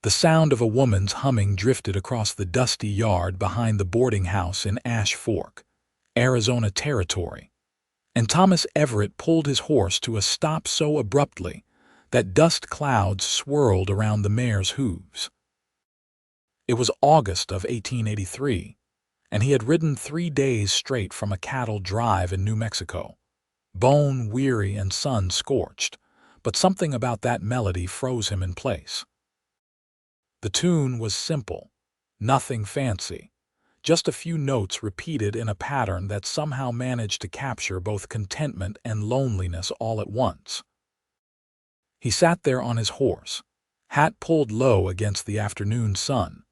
The sound of a woman's humming drifted across the dusty yard behind the boarding house in Ash Fork, Arizona Territory, and Thomas Everett pulled his horse to a stop so abruptly that dust clouds swirled around the mare's hooves. It was August of 1883, and he had ridden 3 days straight from a cattle drive in New Mexico, bone-weary and sun-scorched, but something about that melody froze him in place. The tune was simple, nothing fancy, just a few notes repeated in a pattern that somehow managed to capture both contentment and loneliness all at once. He sat there on his horse, hat pulled low against the afternoon sun,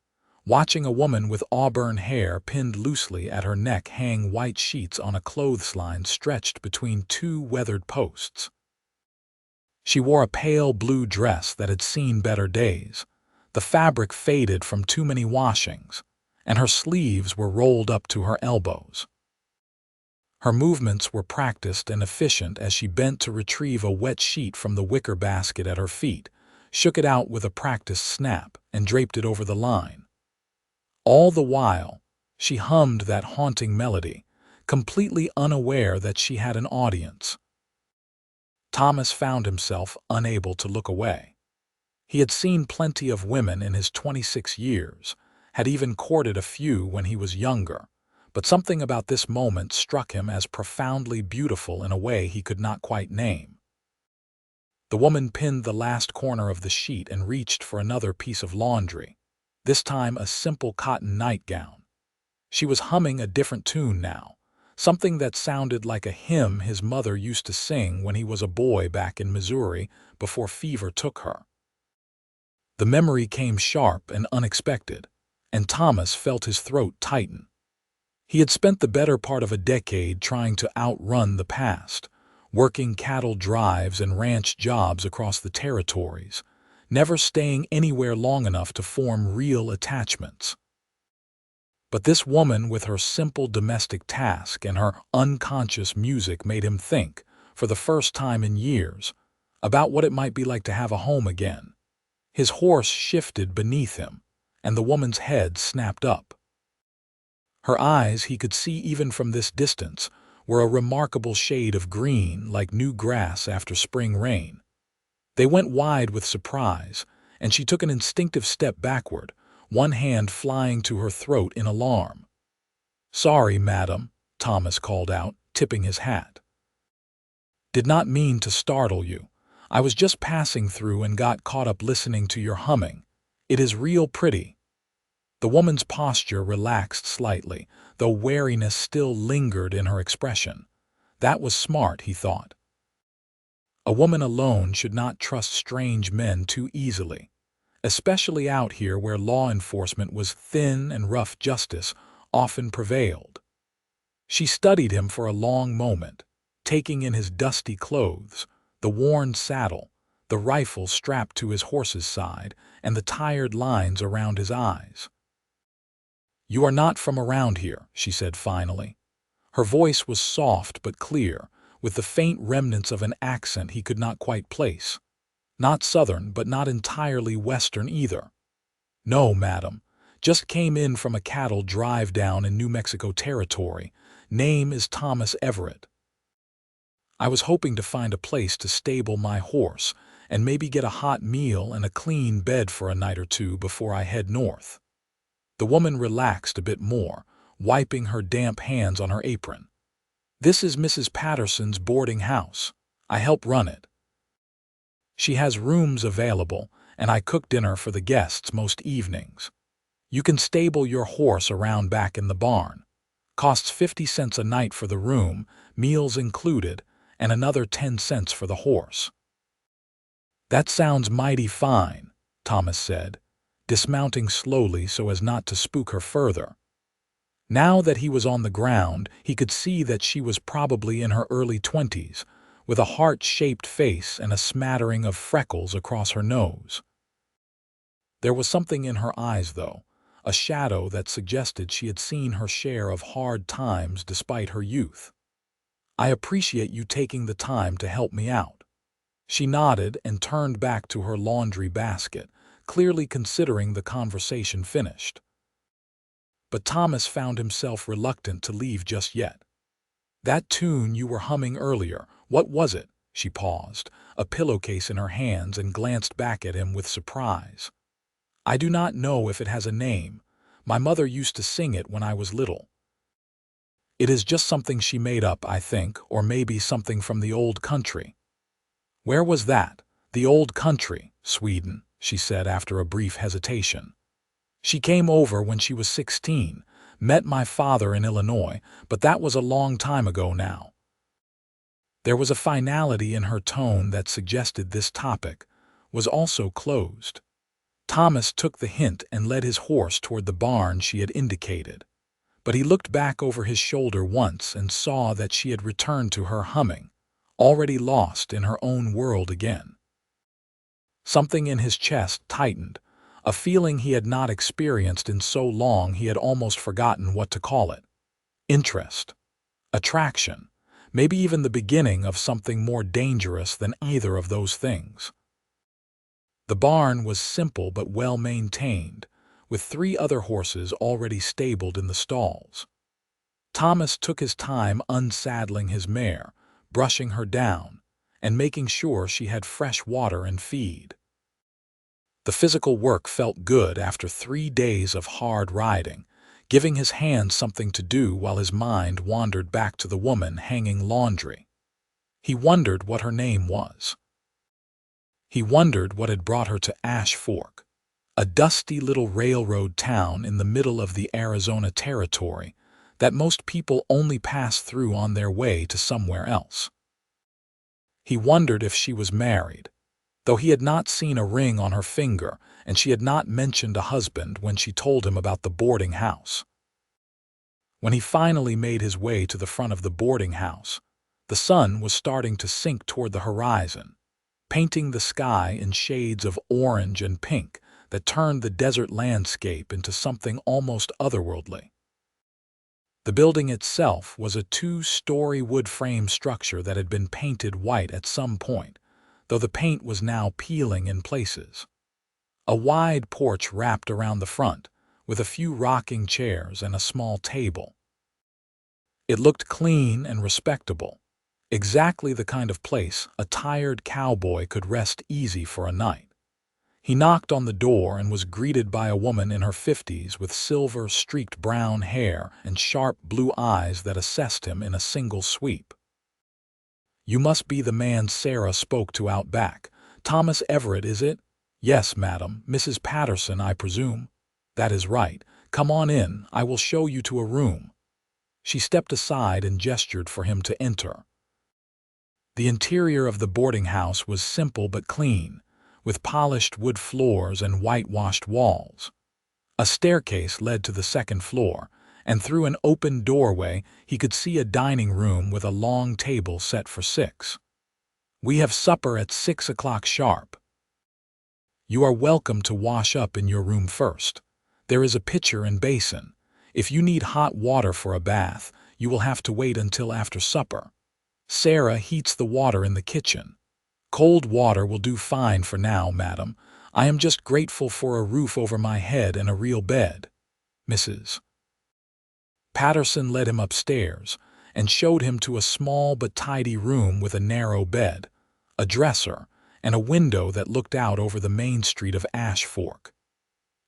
watching a woman with auburn hair pinned loosely at her neck hang white sheets on a clothesline stretched between 2 weathered posts. She wore a pale blue dress that had seen better days, the fabric faded from too many washings, and her sleeves were rolled up to her elbows. Her movements were practiced and efficient as she bent to retrieve a wet sheet from the wicker basket at her feet, shook it out with a practiced snap, and draped it over the line. All the while, she hummed that haunting melody, completely unaware that she had an audience. Thomas found himself unable to look away. He had seen plenty of women in his 26 years, had even courted a few when he was younger, but something about this moment struck him as profoundly beautiful in a way he could not quite name. The woman pinned the last corner of the sheet and reached for another piece of laundry, this time a simple cotton nightgown. She was humming a different tune now, something that sounded like a hymn his mother used to sing when he was a boy back in Missouri before fever took her. The memory came sharp and unexpected, and Thomas felt his throat tighten. He had spent the better part of a decade trying to outrun the past, working cattle drives and ranch jobs across the territories, never staying anywhere long enough to form real attachments. But this woman with her simple domestic task and her unconscious music made him think, for the first time in years, about what it might be like to have a home again. His horse shifted beneath him, and the woman's head snapped up. Her eyes, he could see even from this distance, were a remarkable shade of green like new grass after spring rain. They went wide with surprise, and she took an instinctive step backward, one hand flying to her throat in alarm. "Sorry, madam," Thomas called out, tipping his hat. "Did not mean to startle you. I was just passing through and got caught up listening to your humming. It is real pretty." The woman's posture relaxed slightly, though wariness still lingered in her expression. That was smart, he thought. A woman alone should not trust strange men too easily, especially out here where law enforcement was thin and rough justice often prevailed. She studied him for a long moment, taking in his dusty clothes, the worn saddle, the rifle strapped to his horse's side, and the tired lines around his eyes. "You are not from around here," she said finally. Her voice was soft but clear, with the faint remnants of an accent he could not quite place. Not Southern, but not entirely Western either. "No, madam. Just came in from a cattle drive down in New Mexico Territory. Name is Thomas Everett. I was hoping to find a place to stable my horse and maybe get a hot meal and a clean bed for a night or two before I head north." The woman relaxed a bit more, wiping her damp hands on her apron. "This is Mrs. Patterson's boarding house. I help run it. She has rooms available, and I cook dinner for the guests most evenings. You can stable your horse around back in the barn. Costs 50 cents a night for the room, meals included, and another 10 cents for the horse." "That sounds mighty fine," Thomas said, dismounting slowly so as not to spook her further. Now that he was on the ground, he could see that she was probably in her early 20s, with a heart-shaped face and a smattering of freckles across her nose. There was something in her eyes, though, a shadow that suggested she had seen her share of hard times despite her youth. "I appreciate you taking the time to help me out." She nodded and turned back to her laundry basket, clearly considering the conversation finished. But Thomas found himself reluctant to leave just yet. "That tune you were humming earlier, what was it?" She paused, a pillowcase in her hands, and glanced back at him with surprise. "I do not know if it has a name. My mother used to sing it when I was little. It is just something she made up, I think, or maybe something from the old country." "Where was that?" "The old country, Sweden," she said after a brief hesitation. "She came over when she was 16, met my father in Illinois, but that was a long time ago now." There was a finality in her tone that suggested this topic was also closed. Thomas took the hint and led his horse toward the barn she had indicated. But he looked back over his shoulder once and saw that she had returned to her humming, already lost in her own world again. Something in his chest tightened, a feeling he had not experienced in so long he had almost forgotten what to call it. Interest, attraction, maybe even the beginning of something more dangerous than either of those things. The barn was simple but well maintained, with 3 other horses already stabled in the stalls. Thomas took his time unsaddling his mare, brushing her down, and making sure she had fresh water and feed. The physical work felt good after 3 days of hard riding, giving his hands something to do while his mind wandered back to the woman hanging laundry. He wondered what her name was. He wondered what had brought her to Ash Fork, a dusty little railroad town in the middle of the Arizona Territory that most people only pass through on their way to somewhere else. He wondered if she was married, though he had not seen a ring on her finger and she had not mentioned a husband when she told him about the boarding house. When he finally made his way to the front of the boarding house, the sun was starting to sink toward the horizon, painting the sky in shades of orange and pink that turned the desert landscape into something almost otherworldly. The building itself was a 2-story wood-frame structure that had been painted white at some point, though the paint was now peeling in places. A wide porch wrapped around the front, with a few rocking chairs and a small table. It looked clean and respectable, exactly the kind of place a tired cowboy could rest easy for a night. He knocked on the door and was greeted by a woman in her 50s with silver-streaked brown hair and sharp blue eyes that assessed him in a single sweep. "You must be the man Sarah spoke to out back. Thomas Everett, is it?" "Yes, madam. Mrs. Patterson, I presume?" "That is right. Come on in. I will show you to a room." She stepped aside and gestured for him to enter. The interior of the boarding house was simple but clean, with polished wood floors and whitewashed walls. A staircase led to the second floor, and through an open doorway he could see a dining room with a long table set for 6. "We have supper at 6 o'clock sharp. You are welcome to wash up in your room first. There is a pitcher and basin. If you need hot water for a bath, you will have to wait until after supper. Sarah heats the water in the kitchen. Cold water will do fine for now, madam. I am just grateful for a roof over my head and a real bed." Mrs. Patterson led him upstairs and showed him to a small but tidy room with a narrow bed, a dresser, and a window that looked out over the main street of Ash Fork.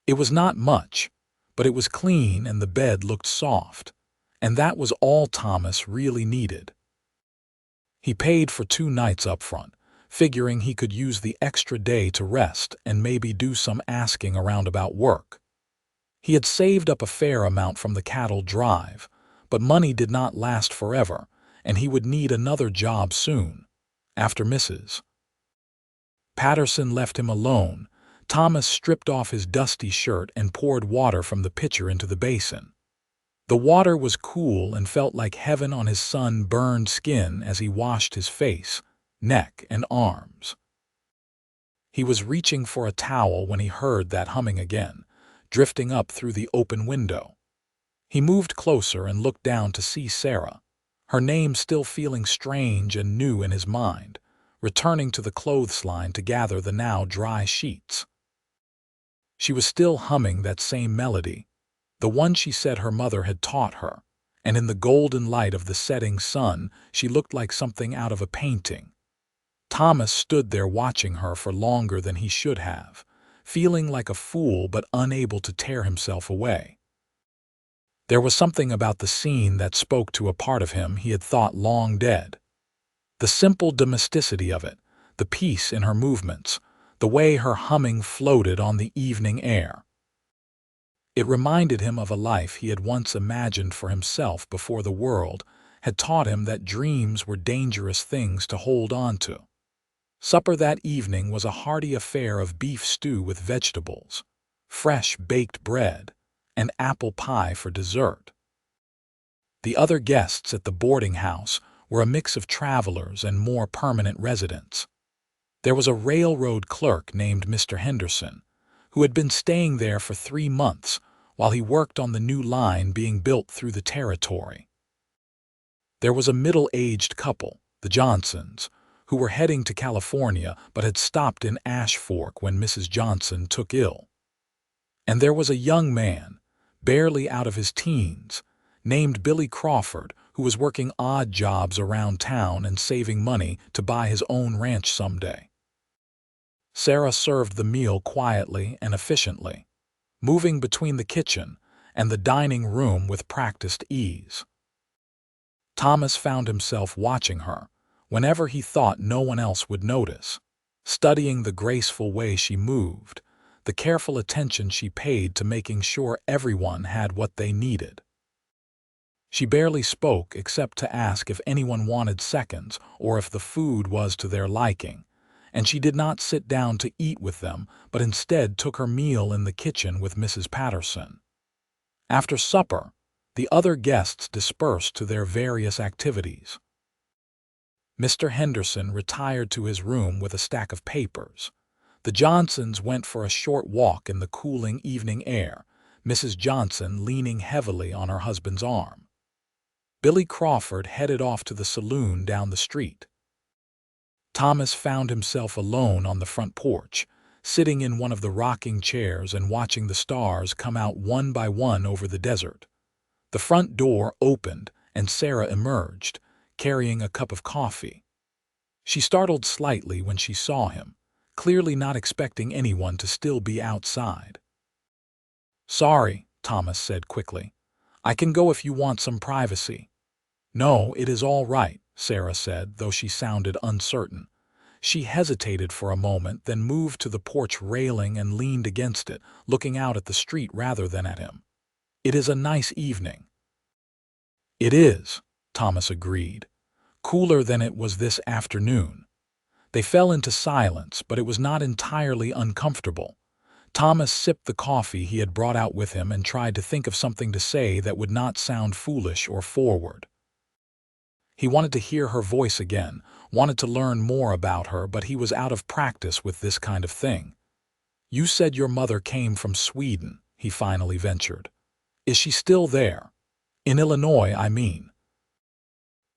It was not much, but it was clean and the bed looked soft, and that was all Thomas really needed. He paid for 2 nights up front, figuring he could use the extra day to rest and maybe do some asking around about work. He had saved up a fair amount from the cattle drive, but money did not last forever, and he would need another job soon. After Mrs. Patterson left him alone, Thomas stripped off his dusty shirt and poured water from the pitcher into the basin. The water was cool and felt like heaven on his sun-burned skin as he washed his face, neck, and arms. He was reaching for a towel when he heard that humming again, drifting up through the open window. He moved closer and looked down to see Sarah, her name still feeling strange and new in his mind, returning to the clothesline to gather the now dry sheets. She was still humming that same melody, the one she said her mother had taught her, and in the golden light of the setting sun, she looked like something out of a painting. Thomas stood there watching her for longer than he should have, feeling like a fool but unable to tear himself away. There was something about the scene that spoke to a part of him he had thought long dead. The simple domesticity of it, the peace in her movements, the way her humming floated on the evening air. It reminded him of a life he had once imagined for himself before the world had taught him that dreams were dangerous things to hold on to. Supper that evening was a hearty affair of beef stew with vegetables, fresh baked bread, and apple pie for dessert. The other guests at the boarding house were a mix of travelers and more permanent residents. There was a railroad clerk named Mr. Henderson, who had been staying there for 3 months while he worked on the new line being built through the territory. There was a middle-aged couple, the Johnsons, who were heading to California but had stopped in Ash Fork when Mrs. Johnson took ill. And there was a young man, barely out of his teens, named Billy Crawford, who was working odd jobs around town and saving money to buy his own ranch someday. Sarah served the meal quietly and efficiently, moving between the kitchen and the dining room with practiced ease. Thomas found himself watching her whenever he thought no one else would notice, studying the graceful way she moved, the careful attention she paid to making sure everyone had what they needed. She barely spoke except to ask if anyone wanted seconds or if the food was to their liking, and she did not sit down to eat with them, but instead took her meal in the kitchen with Mrs. Patterson. After supper, the other guests dispersed to their various activities. Mr. Henderson retired to his room with a stack of papers. The Johnsons went for a short walk in the cooling evening air, Mrs. Johnson leaning heavily on her husband's arm. Billy Crawford headed off to the saloon down the street. Thomas found himself alone on the front porch, sitting in one of the rocking chairs and watching the stars come out one by one over the desert. The front door opened and Sarah emerged, carrying a cup of coffee. She startled slightly when she saw him, clearly not expecting anyone to still be outside. "Sorry," Thomas said quickly. "I can go if you want some privacy." "No, it is all right," Sarah said, though she sounded uncertain. She hesitated for a moment, then moved to the porch railing and leaned against it, looking out at the street rather than at him. "It is a nice evening." "It is," Thomas agreed. "Cooler than it was this afternoon." They fell into silence, but it was not entirely uncomfortable. Thomas sipped the coffee he had brought out with him and tried to think of something to say that would not sound foolish or forward. He wanted to hear her voice again, wanted to learn more about her, but he was out of practice with this kind of thing. "You said your mother came from Sweden," he finally ventured. "Is she still there? In Illinois, I mean."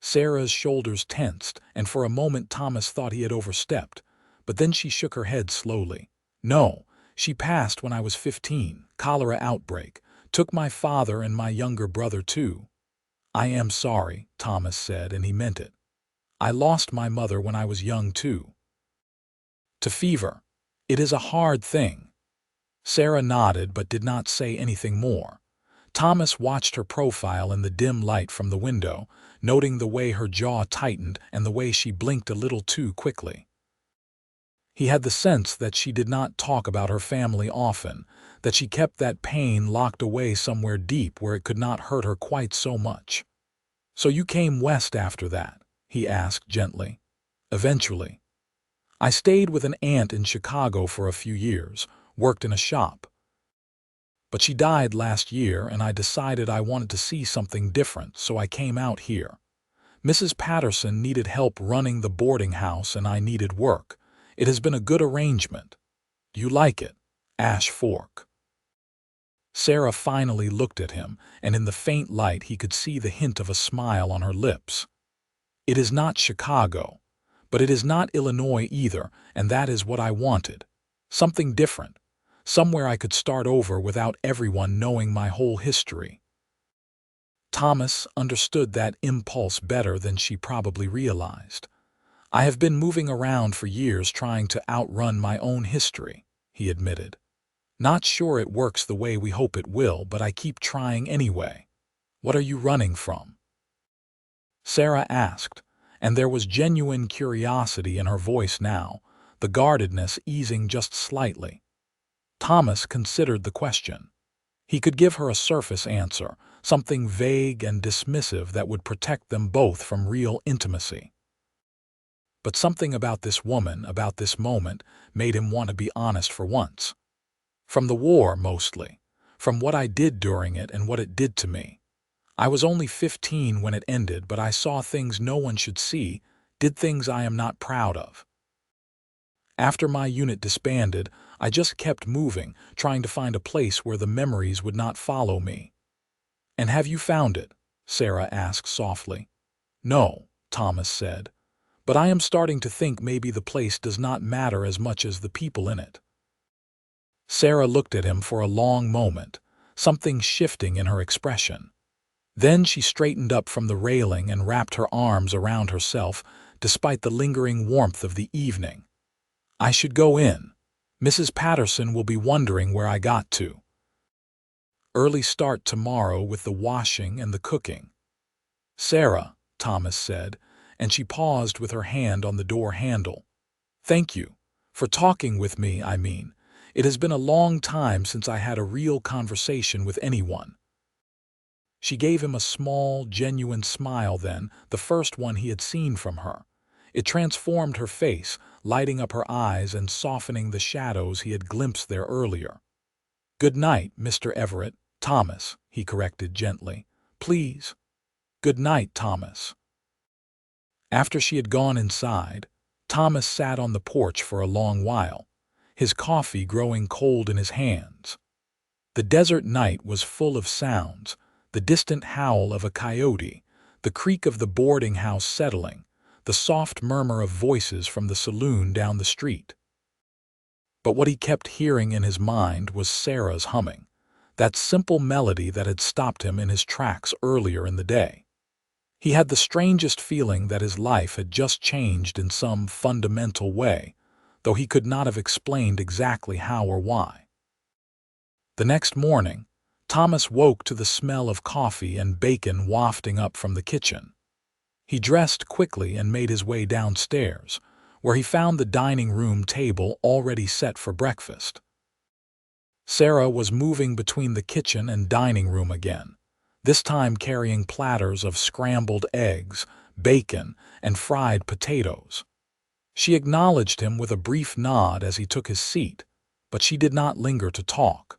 Sarah's shoulders tensed, and for a moment Thomas thought he had overstepped, but then she shook her head slowly. "No, she passed when I was 15, cholera outbreak, took my father and my younger brother too." "I am sorry," Thomas said, and he meant it. "I lost my mother when I was young too. To fever. It is a hard thing." Sarah nodded but did not say anything more. Thomas watched her profile in the dim light from the window, noting the way her jaw tightened and the way she blinked a little too quickly. He had the sense that she did not talk about her family often, that she kept that pain locked away somewhere deep where it could not hurt her quite so much. "So you came west after that?" he asked gently. "Eventually." "I stayed with an aunt in Chicago for a few years, worked in a shop. But she died last year and I decided I wanted to see something different, so I came out here. Mrs. Patterson needed help running the boarding house and I needed work. It has been a good arrangement. Do you like it? Ash Fork." Sarah finally looked at him, and in the faint light he could see the hint of a smile on her lips. "It is not Chicago, but it is not Illinois either, and that is what I wanted. Something different. somewhere I could start over without everyone knowing my whole history. Thomas understood that impulse better than she probably realized. I have been moving around for years trying to outrun my own history, he admitted. Not sure it works the way we hope it will, but I keep trying anyway. What are you running from? Sarah asked, and there was genuine curiosity in her voice now, the guardedness easing just slightly. Thomas considered the question. He could give her a surface answer, something vague and dismissive that would protect them both from real intimacy. But something about this woman, about this moment, made him want to be honest for once. From the war, mostly. From what I did during it and what it did to me. I was only 15 when it ended, but I saw things no one should see, did things I am not proud of. After my unit disbanded, I just kept moving, trying to find a place where the memories would not follow me. And have you found it? Sarah asked softly. No, Thomas said. But I am starting to think maybe the place does not matter as much as the people in it. Sarah looked at him for a long moment, something shifting in her expression. Then she straightened up from the railing and wrapped her arms around herself, despite the lingering warmth of the evening. I should go in. Mrs. Patterson will be wondering where I got to. Early start tomorrow with the washing and the cooking. Sarah, Thomas said, and she paused with her hand on the door handle. Thank you. For talking with me, I mean. It has been a long time since I had a real conversation with anyone. She gave him a small, genuine smile then, the first one he had seen from her. It transformed her face, lighting up her eyes and softening the shadows he had glimpsed there earlier. Good night, Mr. Everett. Thomas, he corrected gently. Please. Good night, Thomas. After she had gone inside, Thomas sat on the porch for a long while, his coffee growing cold in his hands. The desert night was full of sounds, the distant howl of a coyote, the creak of the boarding house settling, the soft murmur of voices from the saloon down the street. But what he kept hearing in his mind was Sarah's humming, that simple melody that had stopped him in his tracks earlier in the day. He had the strangest feeling that his life had just changed in some fundamental way, though he could not have explained exactly how or why. The next morning, Thomas woke to the smell of coffee and bacon wafting up from the kitchen. He dressed quickly and made his way downstairs, where he found the dining room table already set for breakfast. Sarah was moving between the kitchen and dining room again, this time carrying platters of scrambled eggs, bacon, and fried potatoes. She acknowledged him with a brief nod as he took his seat, but she did not linger to talk.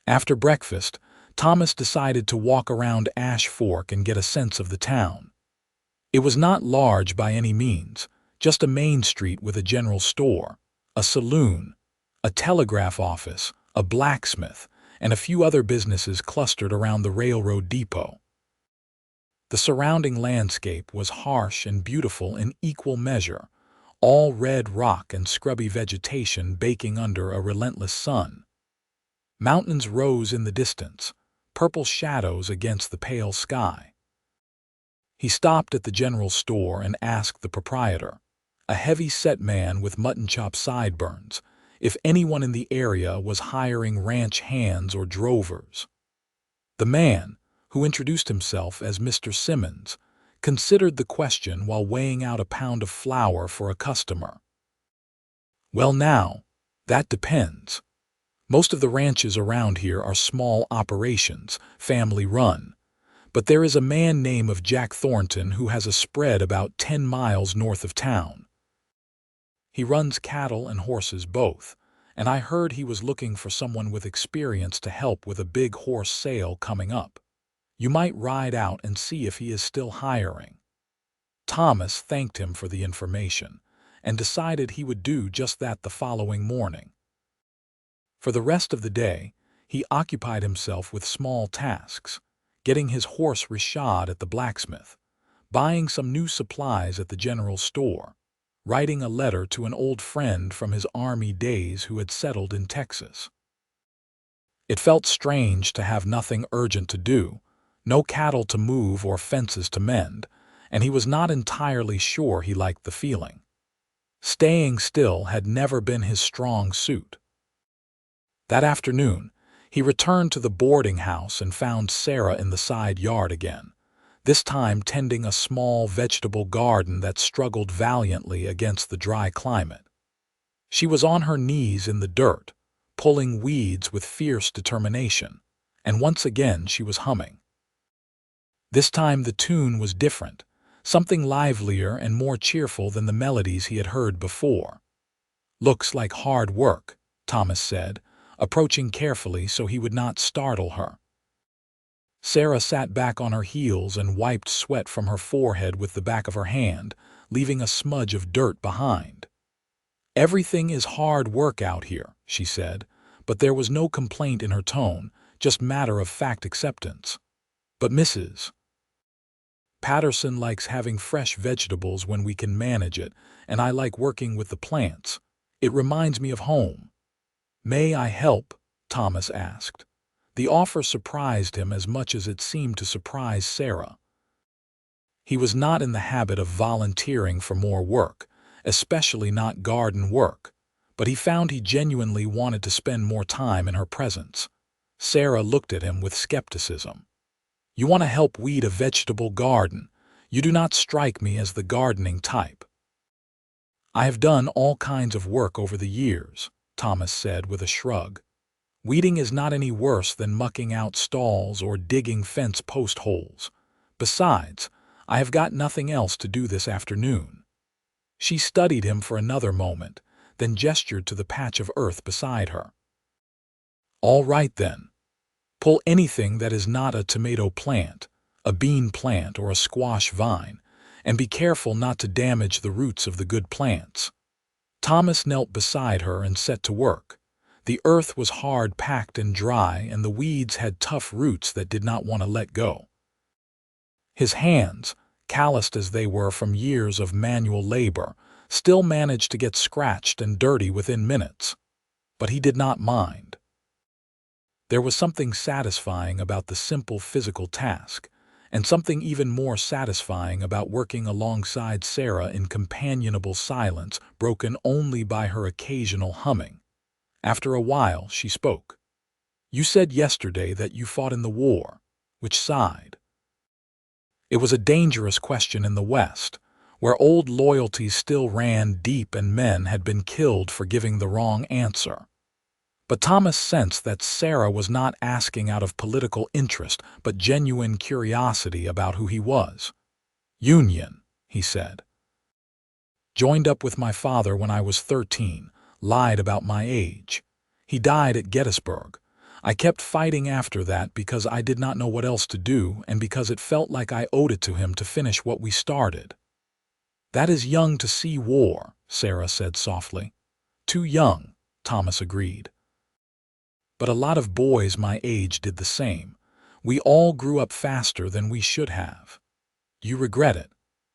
After breakfast, Thomas decided to walk around Ash Fork and get a sense of the town. It was not large by any means, just a main street with a general store, a saloon, a telegraph office, a blacksmith, and a few other businesses clustered around the railroad depot. The surrounding landscape was harsh and beautiful in equal measure, all red rock and scrubby vegetation baking under a relentless sun. Mountains rose in the distance, purple shadows against the pale sky. He stopped at the general store and asked the proprietor, a heavy-set man with mutton-chop sideburns, if anyone in the area was hiring ranch hands or drovers. The man, who introduced himself as Mr. Simmons, considered the question while weighing out a pound of flour for a customer. Well now, that depends. Most of the ranches around here are small operations, family-run, but there is a man named Jack Thornton who has a spread about 10 miles north of town. He runs cattle and horses both, and I heard he was looking for someone with experience to help with a big horse sale coming up. You might ride out and see if he is still hiring. Thomas thanked him for the information and decided he would do just that the following morning. For the rest of the day, he occupied himself with small tasks, getting his horse reshod at the blacksmith, buying some new supplies at the general store, writing a letter to an old friend from his army days who had settled in Texas. It felt strange to have nothing urgent to do, no cattle to move or fences to mend, and he was not entirely sure he liked the feeling. Staying still had never been his strong suit. That afternoon, he returned to the boarding house and found Sarah in the side yard again, this time tending a small vegetable garden that struggled valiantly against the dry climate. She was on her knees in the dirt, pulling weeds with fierce determination, and once again she was humming. This time the tune was different, something livelier and more cheerful than the melodies he had heard before. "Looks like hard work," Thomas said, approaching carefully so he would not startle her. Sarah sat back on her heels and wiped sweat from her forehead with the back of her hand, leaving a smudge of dirt behind. "Everything is hard work out here," she said, but there was no complaint in her tone, just matter-of-fact acceptance. "But Mrs. Patterson likes having fresh vegetables when we can manage it, and I like working with the plants. It reminds me of home." "May I help?" Thomas asked. The offer surprised him as much as it seemed to surprise Sarah. He was not in the habit of volunteering for more work, especially not garden work, but he found he genuinely wanted to spend more time in her presence. Sarah looked at him with skepticism. "You want to help weed a vegetable garden. You do not strike me as the gardening type." "I have done all kinds of work over the years," Thomas said with a shrug. "Weeding is not any worse than mucking out stalls or digging fence post holes. Besides, I have got nothing else to do this afternoon." She studied him for another moment, then gestured to the patch of earth beside her. "All right then. Pull anything that is not a tomato plant, a bean plant, or a squash vine, and be careful not to damage the roots of the good plants." Thomas knelt beside her and set to work. The earth was hard-packed and dry, and the weeds had tough roots that did not want to let go. His hands, calloused as they were from years of manual labor, still managed to get scratched and dirty within minutes. But he did not mind. There was something satisfying about the simple physical task, and something even more satisfying about working alongside Sarah in companionable silence broken only by her occasional humming. After a while, she spoke. "You said yesterday that you fought in the war. Which side?" It was a dangerous question in the West, where old loyalties still ran deep and men had been killed for giving the wrong answer. But Thomas sensed that Sarah was not asking out of political interest, but genuine curiosity about who he was. "Union," he said. "Joined up with my father when I was 13, lied about my age. He died at Gettysburg. I kept fighting after that because I did not know what else to do and because it felt like I owed it to him to finish what we started." "That is young to see war," Sarah said softly. "Too young," Thomas agreed. "But a lot of boys my age did the same. We all grew up faster than we should have." "You regret it?"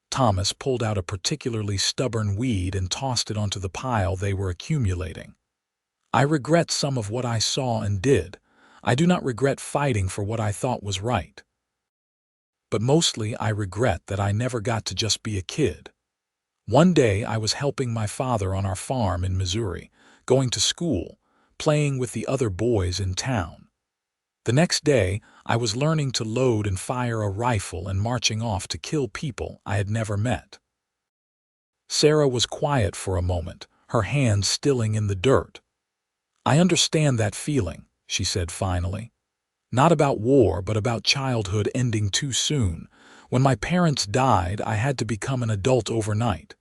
Thomas pulled out a particularly stubborn weed and tossed it onto the pile they were accumulating. "I regret some of what I saw and did. I do not regret fighting for what I thought was right. But mostly I regret that I never got to just be a kid. One day I was helping my father on our farm in Missouri, going to school, playing with the other boys in town. The next day, I was learning to load and fire a rifle and marching off to kill people I had never met." Sarah was quiet for a moment, her hands stilling in the dirt. "I understand that feeling," she said finally. "Not about war, but about childhood ending too soon. When my parents died, I had to become an adult overnight.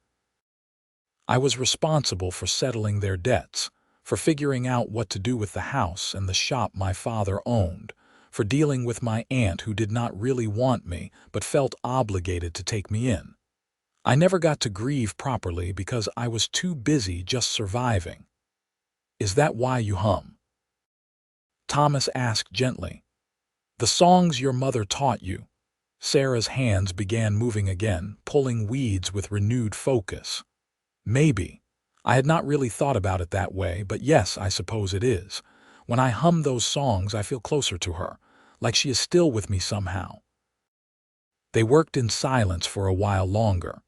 I was responsible for settling their debts, for figuring out what to do with the house and the shop my father owned, for dealing with my aunt who did not really want me but felt obligated to take me in. I never got to grieve properly because I was too busy just surviving." "Is that why you hum?" Thomas asked gently. "The songs your mother taught you." Sarah's hands began moving again, pulling weeds with renewed focus. Maybe. I had not really thought about it that way, but yes, I suppose it is. When I hum those songs, I feel closer to her, like she is still with me somehow. They worked in silence for a while longer,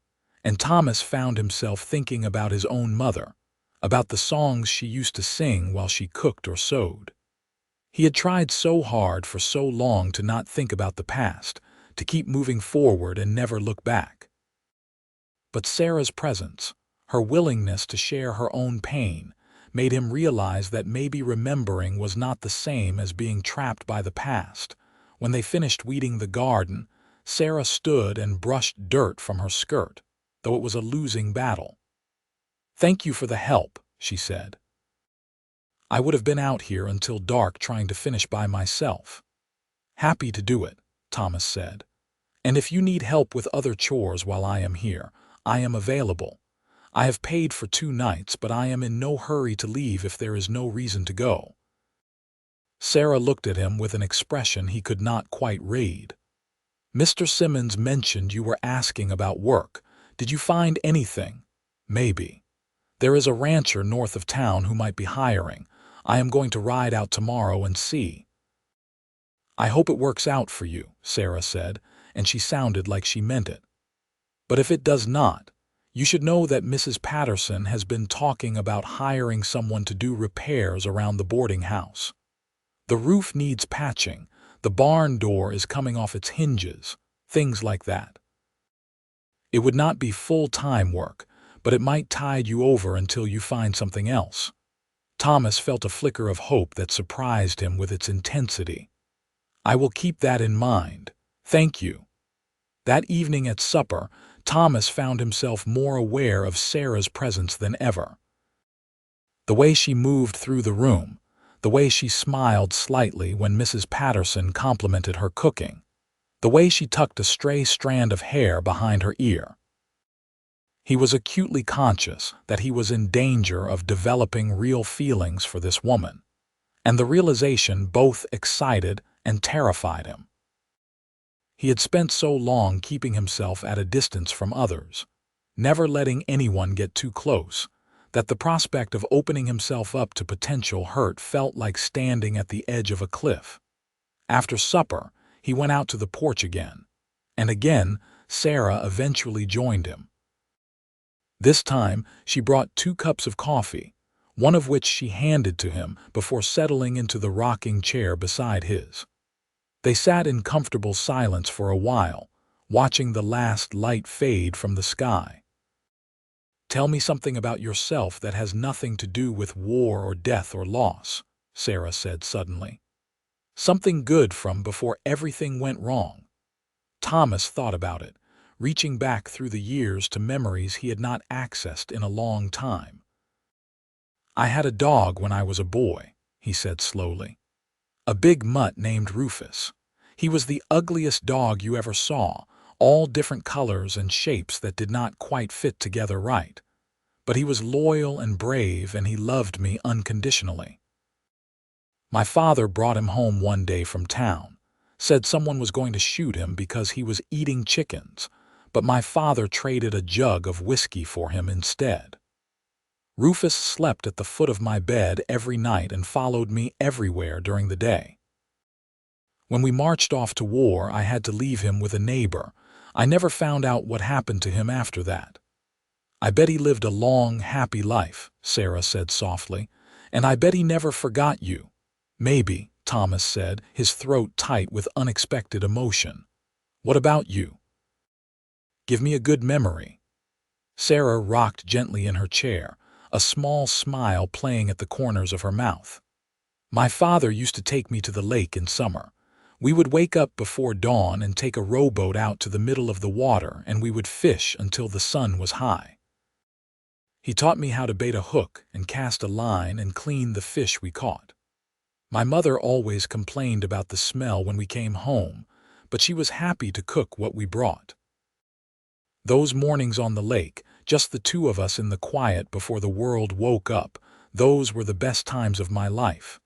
and Thomas found himself thinking about his own mother, about the songs she used to sing while she cooked or sewed. He had tried so hard for so long to not think about the past, to keep moving forward and never look back. But Sarah's presence, her willingness to share her own pain, made him realize that maybe remembering was not the same as being trapped by the past. When they finished weeding the garden, Sarah stood and brushed dirt from her skirt, though it was a losing battle. "Thank you for the help," she said. "I would have been out here until dark trying to finish by myself." "Happy to do it," Thomas said. "And if you need help with other chores while I am here, I am available. I have paid for 2 nights, but I am in no hurry to leave if there is no reason to go." Sarah looked at him with an expression he could not quite read. "Mr. Simmons mentioned you were asking about work. Did you find anything?" "Maybe. There is a rancher north of town who might be hiring. I am going to ride out tomorrow and see." "I hope it works out for you," Sarah said, and she sounded like she meant it. "But if it does not, you should know that Mrs. Patterson has been talking about hiring someone to do repairs around the boarding house. The roof needs patching, the barn door is coming off its hinges, things like that. It would not be full-time work, but it might tide you over until you find something else." Thomas felt a flicker of hope that surprised him with its intensity. "I will keep that in mind. Thank you." That evening at supper, Thomas found himself more aware of Sarah's presence than ever. The way she moved through the room, the way she smiled slightly when Mrs. Patterson complimented her cooking, the way she tucked a stray strand of hair behind her ear. He was acutely conscious that he was in danger of developing real feelings for this woman, and the realization both excited and terrified him. He had spent so long keeping himself at a distance from others, never letting anyone get too close, that the prospect of opening himself up to potential hurt felt like standing at the edge of a cliff. After supper, he went out to the porch again, and again Sarah eventually joined him. This time, she brought 2 cups of coffee, one of which she handed to him before settling into the rocking chair beside his. They sat in comfortable silence for a while, watching the last light fade from the sky. "Tell me something about yourself that has nothing to do with war or death or loss," Sarah said suddenly. "Something good from before everything went wrong." Thomas thought about it, reaching back through the years to memories he had not accessed in a long time. "I had a dog when I was a boy," he said slowly. "A big mutt named Rufus. He was the ugliest dog you ever saw, all different colors and shapes that did not quite fit together right. But he was loyal and brave, and he loved me unconditionally. My father brought him home one day from town, said someone was going to shoot him because he was eating chickens, but my father traded a jug of whiskey for him instead. Rufus slept at the foot of my bed every night and followed me everywhere during the day. When we marched off to war, I had to leave him with a neighbor. I never found out what happened to him after that. I bet he lived a long, happy life," Sarah said softly, "and I bet he never forgot you." "Maybe," Thomas said, his throat tight with unexpected emotion. "What about you? Give me a good memory." Sarah rocked gently in her chair, a small smile playing at the corners of her mouth. "My father used to take me to the lake in summer. We would wake up before dawn and take a rowboat out to the middle of the water, and we would fish until the sun was high. He taught me how to bait a hook and cast a line and clean the fish we caught. My mother always complained about the smell when we came home, but she was happy to cook what we brought. Those mornings on the lake, just the 2 of us in the quiet before the world woke up, those were the best times of my life."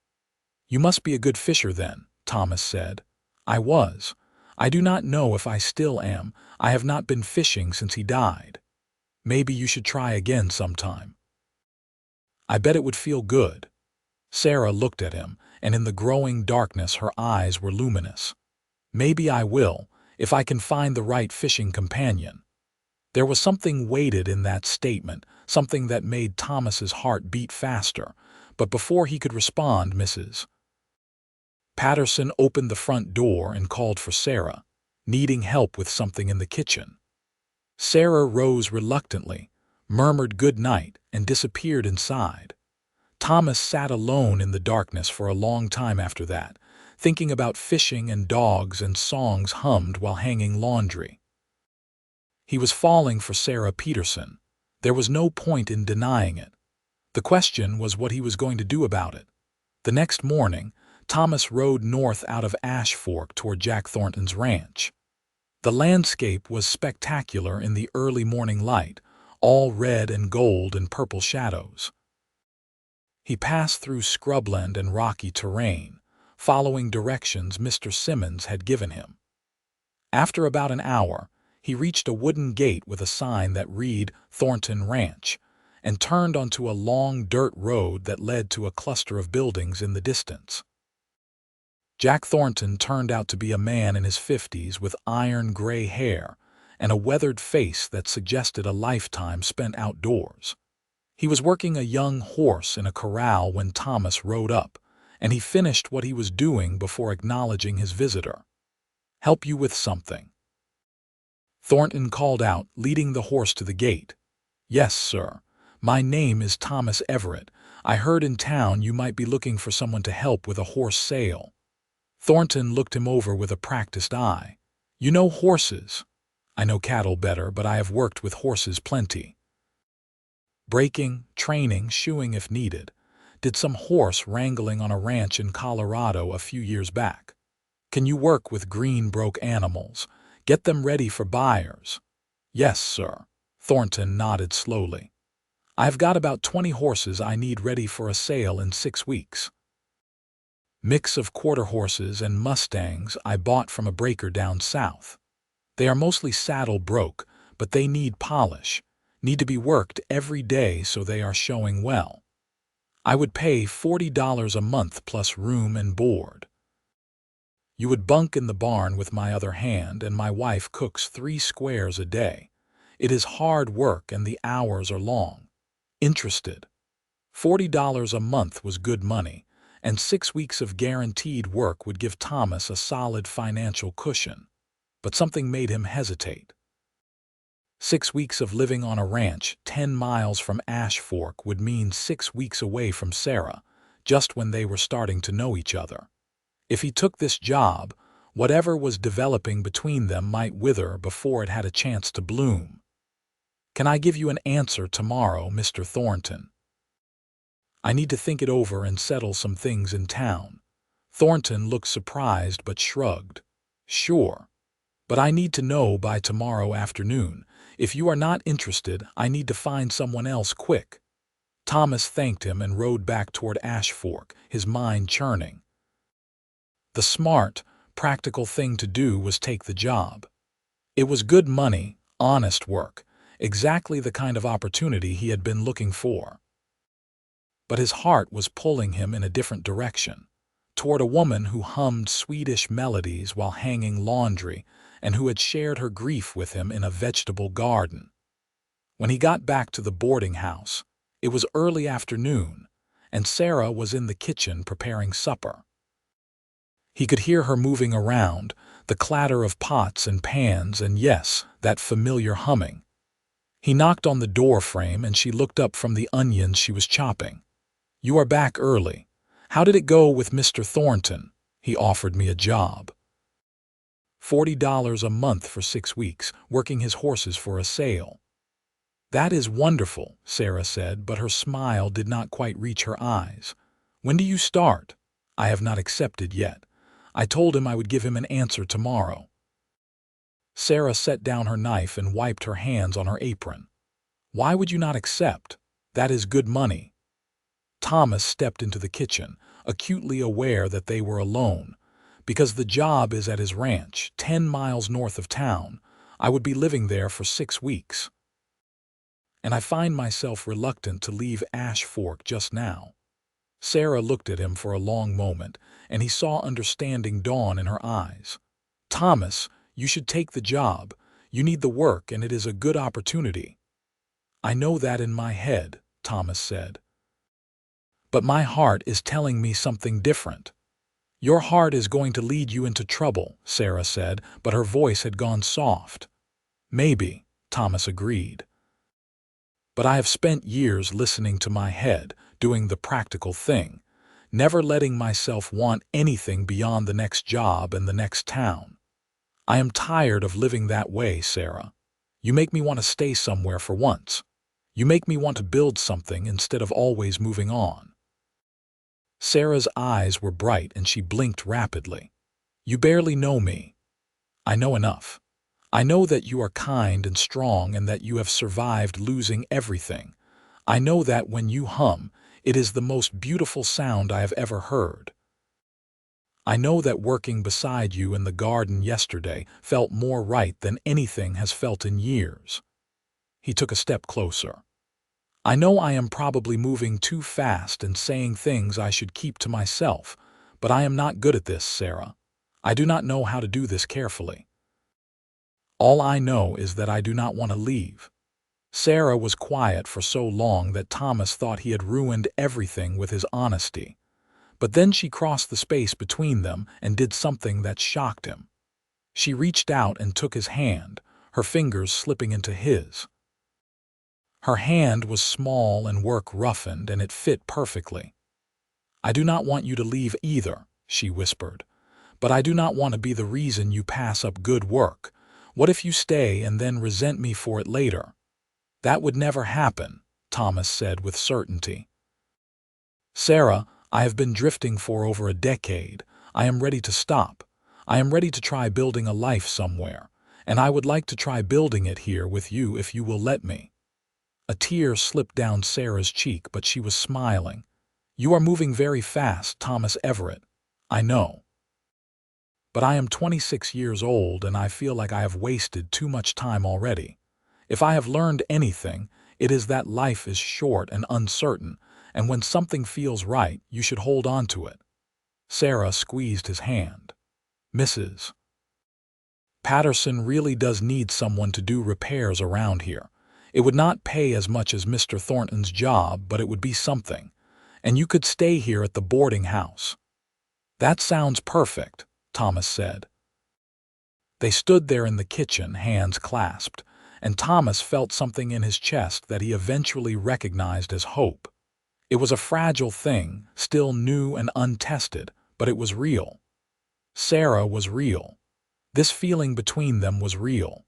"You must be a good fisher then," Thomas said. "I was. I do not know if I still am. I have not been fishing since he died." Maybe you should try again sometime. I bet it would feel good. Sarah looked at him, and in the growing darkness her eyes were luminous. Maybe I will, if I can find the right fishing companion. There was something weighted in that statement, something that made Thomas's heart beat faster. But before he could respond, Mrs. Patterson opened the front door and called for Sarah, needing help with something in the kitchen. Sarah rose reluctantly, murmured good night, and disappeared inside. Thomas sat alone in the darkness for a long time after that, thinking about fishing and dogs and songs hummed while hanging laundry. He was falling for Sarah Peterson. There was no point in denying it. The question was what he was going to do about it. The next morning, Thomas rode north out of Ash Fork toward Jack Thornton's ranch. The landscape was spectacular in the early morning light, all red and gold and purple shadows. He passed through scrubland and rocky terrain, following directions Mr. Simmons had given him. After about an hour, he reached a wooden gate with a sign that read Thornton Ranch, and turned onto a long dirt road that led to a cluster of buildings in the distance. Jack Thornton turned out to be a man in his 50s with iron-gray hair and a weathered face that suggested a lifetime spent outdoors. He was working a young horse in a corral when Thomas rode up, and he finished what he was doing before acknowledging his visitor. "Help you with something?" Thornton called out, leading the horse to the gate. "Yes, sir. My name is Thomas Everett. I heard in town you might be looking for someone to help with a horse sale." Thornton looked him over with a practiced eye. "You know horses." "I know cattle better, but I have worked with horses plenty. Breaking, training, shoeing if needed. Did some horse wrangling on a ranch in Colorado a few years back. Can you work with green broke animals? Get them ready for buyers?" "Yes, sir." Thornton nodded slowly. "I've got about 20 horses I need ready for a sale in 6 weeks. Mix of quarter horses and mustangs I bought from a breaker down south. They are mostly saddle broke, but they need polish, need to be worked every day so they are showing well. I would pay $40 a month plus room and board. You would bunk in the barn with my other hand, and my wife cooks 3 squares a day. It is hard work and the hours are long. Interested?" $40 a month was good money, and 6 weeks of guaranteed work would give Thomas a solid financial cushion. But something made him hesitate. 6 weeks of living on a ranch 10 miles from Ash Fork would mean 6 weeks away from Sarah, just when they were starting to know each other. If he took this job, whatever was developing between them might wither before it had a chance to bloom. "Can I give you an answer tomorrow, Mr. Thornton?" "I need to think it over and settle some things in town." Thornton looked surprised but shrugged. "Sure. But I need to know by tomorrow afternoon. If you are not interested, I need to find someone else quick." Thomas thanked him and rode back toward Ash Fork, his mind churning. The smart, practical thing to do was take the job. It was good money, honest work, exactly the kind of opportunity he had been looking for. But his heart was pulling him in a different direction, toward a woman who hummed Swedish melodies while hanging laundry and who had shared her grief with him in a vegetable garden. When he got back to the boarding house, it was early afternoon, and Sarah was in the kitchen preparing supper. He could hear her moving around, the clatter of pots and pans, and yes, that familiar humming. He knocked on the door frame and she looked up from the onions she was chopping. "You are back early. How did it go with Mr. Thornton? He offered me a job. $40 a month for 6 weeks, working his horses for a sale." "That is wonderful," Sarah said, but her smile did not quite reach her eyes. "When do you start?" "I have not accepted yet. I told him I would give him an answer tomorrow." Sarah set down her knife and wiped her hands on her apron. "Why would you not accept? That is good money." Thomas stepped into the kitchen, acutely aware that they were alone. "Because the job is at his ranch, 10 miles north of town. I would be living there for 6 weeks. and I find myself reluctant to leave Ash Fork just now." Sarah looked at him for a long moment, and he saw understanding dawn in her eyes. "Thomas, you should take the job. You need the work, and it is a good opportunity." "I know that in my head," Thomas said. "But my heart is telling me something different." "Your heart is going to lead you into trouble," Sarah said, but her voice had gone soft. "Maybe," Thomas agreed. "But I have spent years listening to my head, doing the practical thing, never letting myself want anything beyond the next job and the next town. I am tired of living that way, Sarah. You make me want to stay somewhere for once. You make me want to build something instead of always moving on." Sarah's eyes were bright and she blinked rapidly. "You barely know me." "I know enough. I know that you are kind and strong and that you have survived losing everything. I know that when you hum, it is the most beautiful sound I have ever heard. I know that working beside you in the garden yesterday felt more right than anything has felt in years." He took a step closer. "I know I am probably moving too fast and saying things I should keep to myself, but I am not good at this, Sarah. I do not know how to do this carefully. All I know is that I do not want to leave." Sarah was quiet for so long that Thomas thought he had ruined everything with his honesty. But then she crossed the space between them and did something that shocked him. She reached out and took his hand, her fingers slipping into his. Her hand was small and work-roughened, and it fit perfectly. "I do not want you to leave either," she whispered. "But I do not want to be the reason you pass up good work. What if you stay and then resent me for it later?" "That would never happen," Thomas said with certainty. "Sarah, I have been drifting for over a decade. I am ready to stop. I am ready to try building a life somewhere, and I would like to try building it here with you if you will let me." A tear slipped down Sarah's cheek, but she was smiling. "You are moving very fast, Thomas Everett. I know. But I am 26 years old and I feel like I have wasted too much time already. If I have learned anything, it is that life is short and uncertain, and when something feels right, you should hold on to it." Sarah squeezed his hand. "Mrs. Patterson really does need someone to do repairs around here. It would not pay as much as Mr. Thornton's job, but it would be something. And you could stay here at the boarding house." "That sounds perfect," Thomas said. They stood there in the kitchen, hands clasped, and Thomas felt something in his chest that he eventually recognized as hope. It was a fragile thing, still new and untested, but it was real. Sarah was real. This feeling between them was real.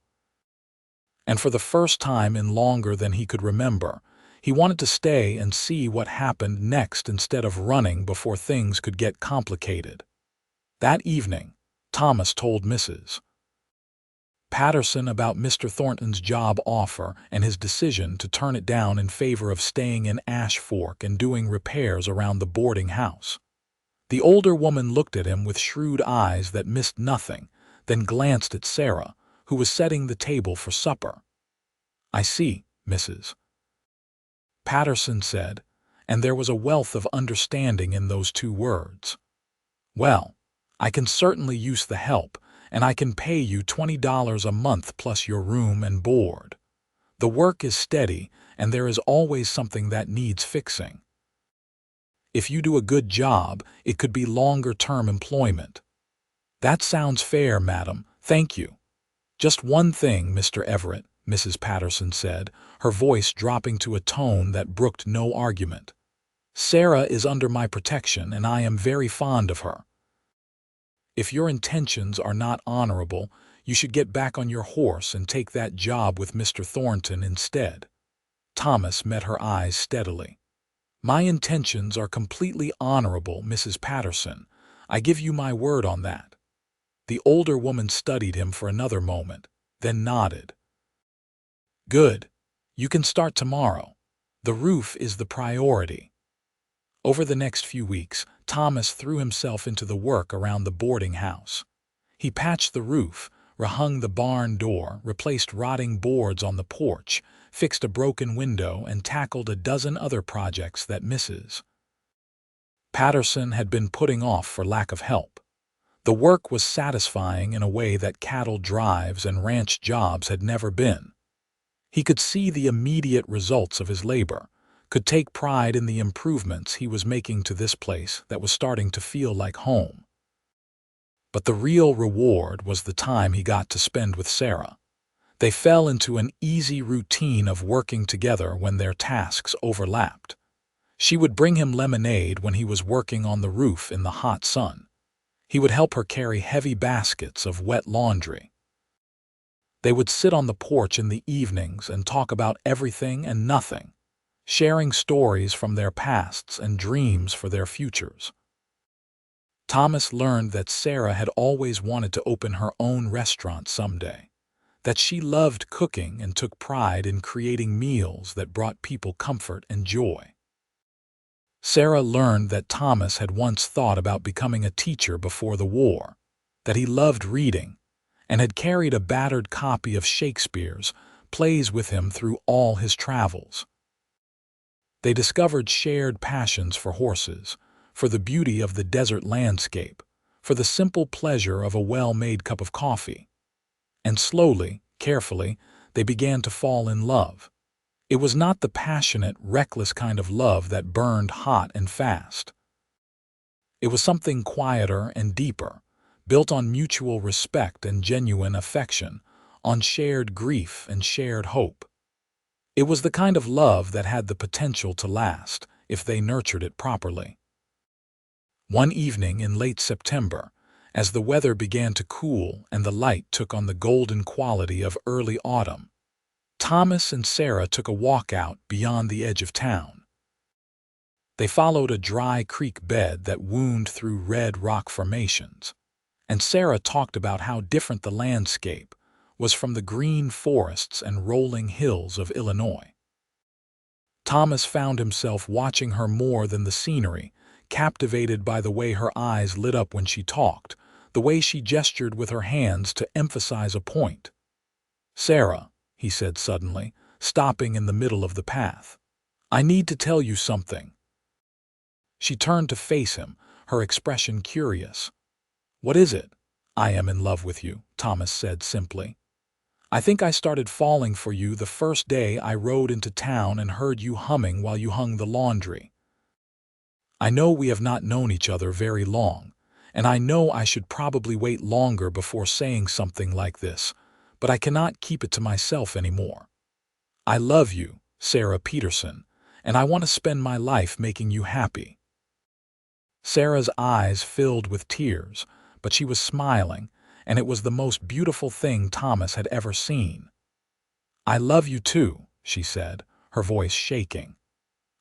And for the first time in longer than he could remember, he wanted to stay and see what happened next instead of running before things could get complicated. That evening, Thomas told Mrs. Patterson about Mr. Thornton's job offer and his decision to turn it down in favor of staying in Ash Fork and doing repairs around the boarding house. The older woman looked at him with shrewd eyes that missed nothing, then glanced at Sarah, who was setting the table for supper. "I see, Mrs. Patterson said, and there was a wealth of understanding in those two words. "Well, I can certainly use the help, and I can pay you $20 a month plus your room and board. The work is steady, and there is always something that needs fixing. If you do a good job, it could be longer-term employment." "That sounds fair, madam. Thank you." "Just one thing, Mr. Everett," Mrs. Patterson said, her voice dropping to a tone that brooked no argument. "Sarah is under my protection, and I am very fond of her. If your intentions are not honorable, you should get back on your horse and take that job with Mr. Thornton instead." Thomas met her eyes steadily. "My intentions are completely honorable, Mrs. Patterson. I give you my word on that." The older woman studied him for another moment, then nodded. "Good. You can start tomorrow. The roof is the priority." Over the next few weeks, Thomas threw himself into the work around the boarding house. He patched the roof, rehung the barn door, replaced rotting boards on the porch, fixed a broken window, and tackled a dozen other projects that Mrs. Patterson had been putting off for lack of help. The work was satisfying in a way that cattle drives and ranch jobs had never been. He could see the immediate results of his labor, could take pride in the improvements he was making to this place that was starting to feel like home. But the real reward was the time he got to spend with Sarah. They fell into an easy routine of working together when their tasks overlapped. She would bring him lemonade when he was working on the roof in the hot sun. He would help her carry heavy baskets of wet laundry. They would sit on the porch in the evenings and talk about everything and nothing, sharing stories from their pasts and dreams for their futures. Thomas learned that Sarah had always wanted to open her own restaurant someday, that she loved cooking and took pride in creating meals that brought people comfort and joy. Sarah learned that Thomas had once thought about becoming a teacher before the war, that he loved reading, and had carried a battered copy of Shakespeare's plays with him through all his travels. They discovered shared passions for horses, for the beauty of the desert landscape, for the simple pleasure of a well-made cup of coffee. And slowly, carefully, they began to fall in love. It was not the passionate, reckless kind of love that burned hot and fast. It was something quieter and deeper, built on mutual respect and genuine affection, on shared grief and shared hope. It was the kind of love that had the potential to last if they nurtured it properly. One evening in late September, as the weather began to cool and the light took on the golden quality of early autumn, Thomas and Sarah took a walk out beyond the edge of town. They followed a dry creek bed that wound through red rock formations, and Sarah talked about how different the landscape was from the green forests and rolling hills of Illinois. Thomas found himself watching her more than the scenery, captivated by the way her eyes lit up when she talked, the way she gestured with her hands to emphasize a point. "Sarah," he said suddenly, stopping in the middle of the path, "I need to tell you something." She turned to face him, her expression curious. "What is it?" "I am in love with you," Thomas said simply. "I think I started falling for you the first day I rode into town and heard you humming while you hung the laundry. I know we have not known each other very long, and I know I should probably wait longer before saying something like this, but I cannot keep it to myself anymore. I love you, Sarah Peterson, and I want to spend my life making you happy." Sarah's eyes filled with tears, but she was smiling, and it was the most beautiful thing Thomas had ever seen. "I love you too," she said, her voice shaking.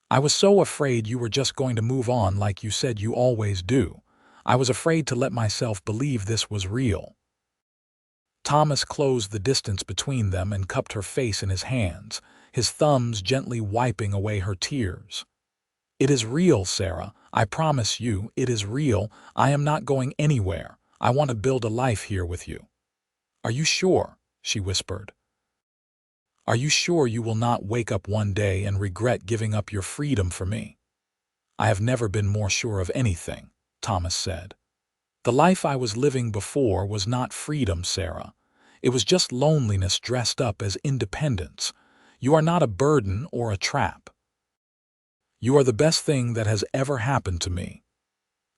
"I was so afraid you were just going to move on like you said you always do. I was afraid to let myself believe this was real." Thomas closed the distance between them and cupped her face in his hands, his thumbs gently wiping away her tears. "It is real, Sarah. I promise you, it is real. I am not going anywhere. I want to build a life here with you." "Are you sure?" she whispered. "Are you sure you will not wake up one day and regret giving up your freedom for me?" "I have never been more sure of anything," Thomas said. "The life I was living before was not freedom, Sarah. It was just loneliness dressed up as independence. You are not a burden or a trap. You are the best thing that has ever happened to me."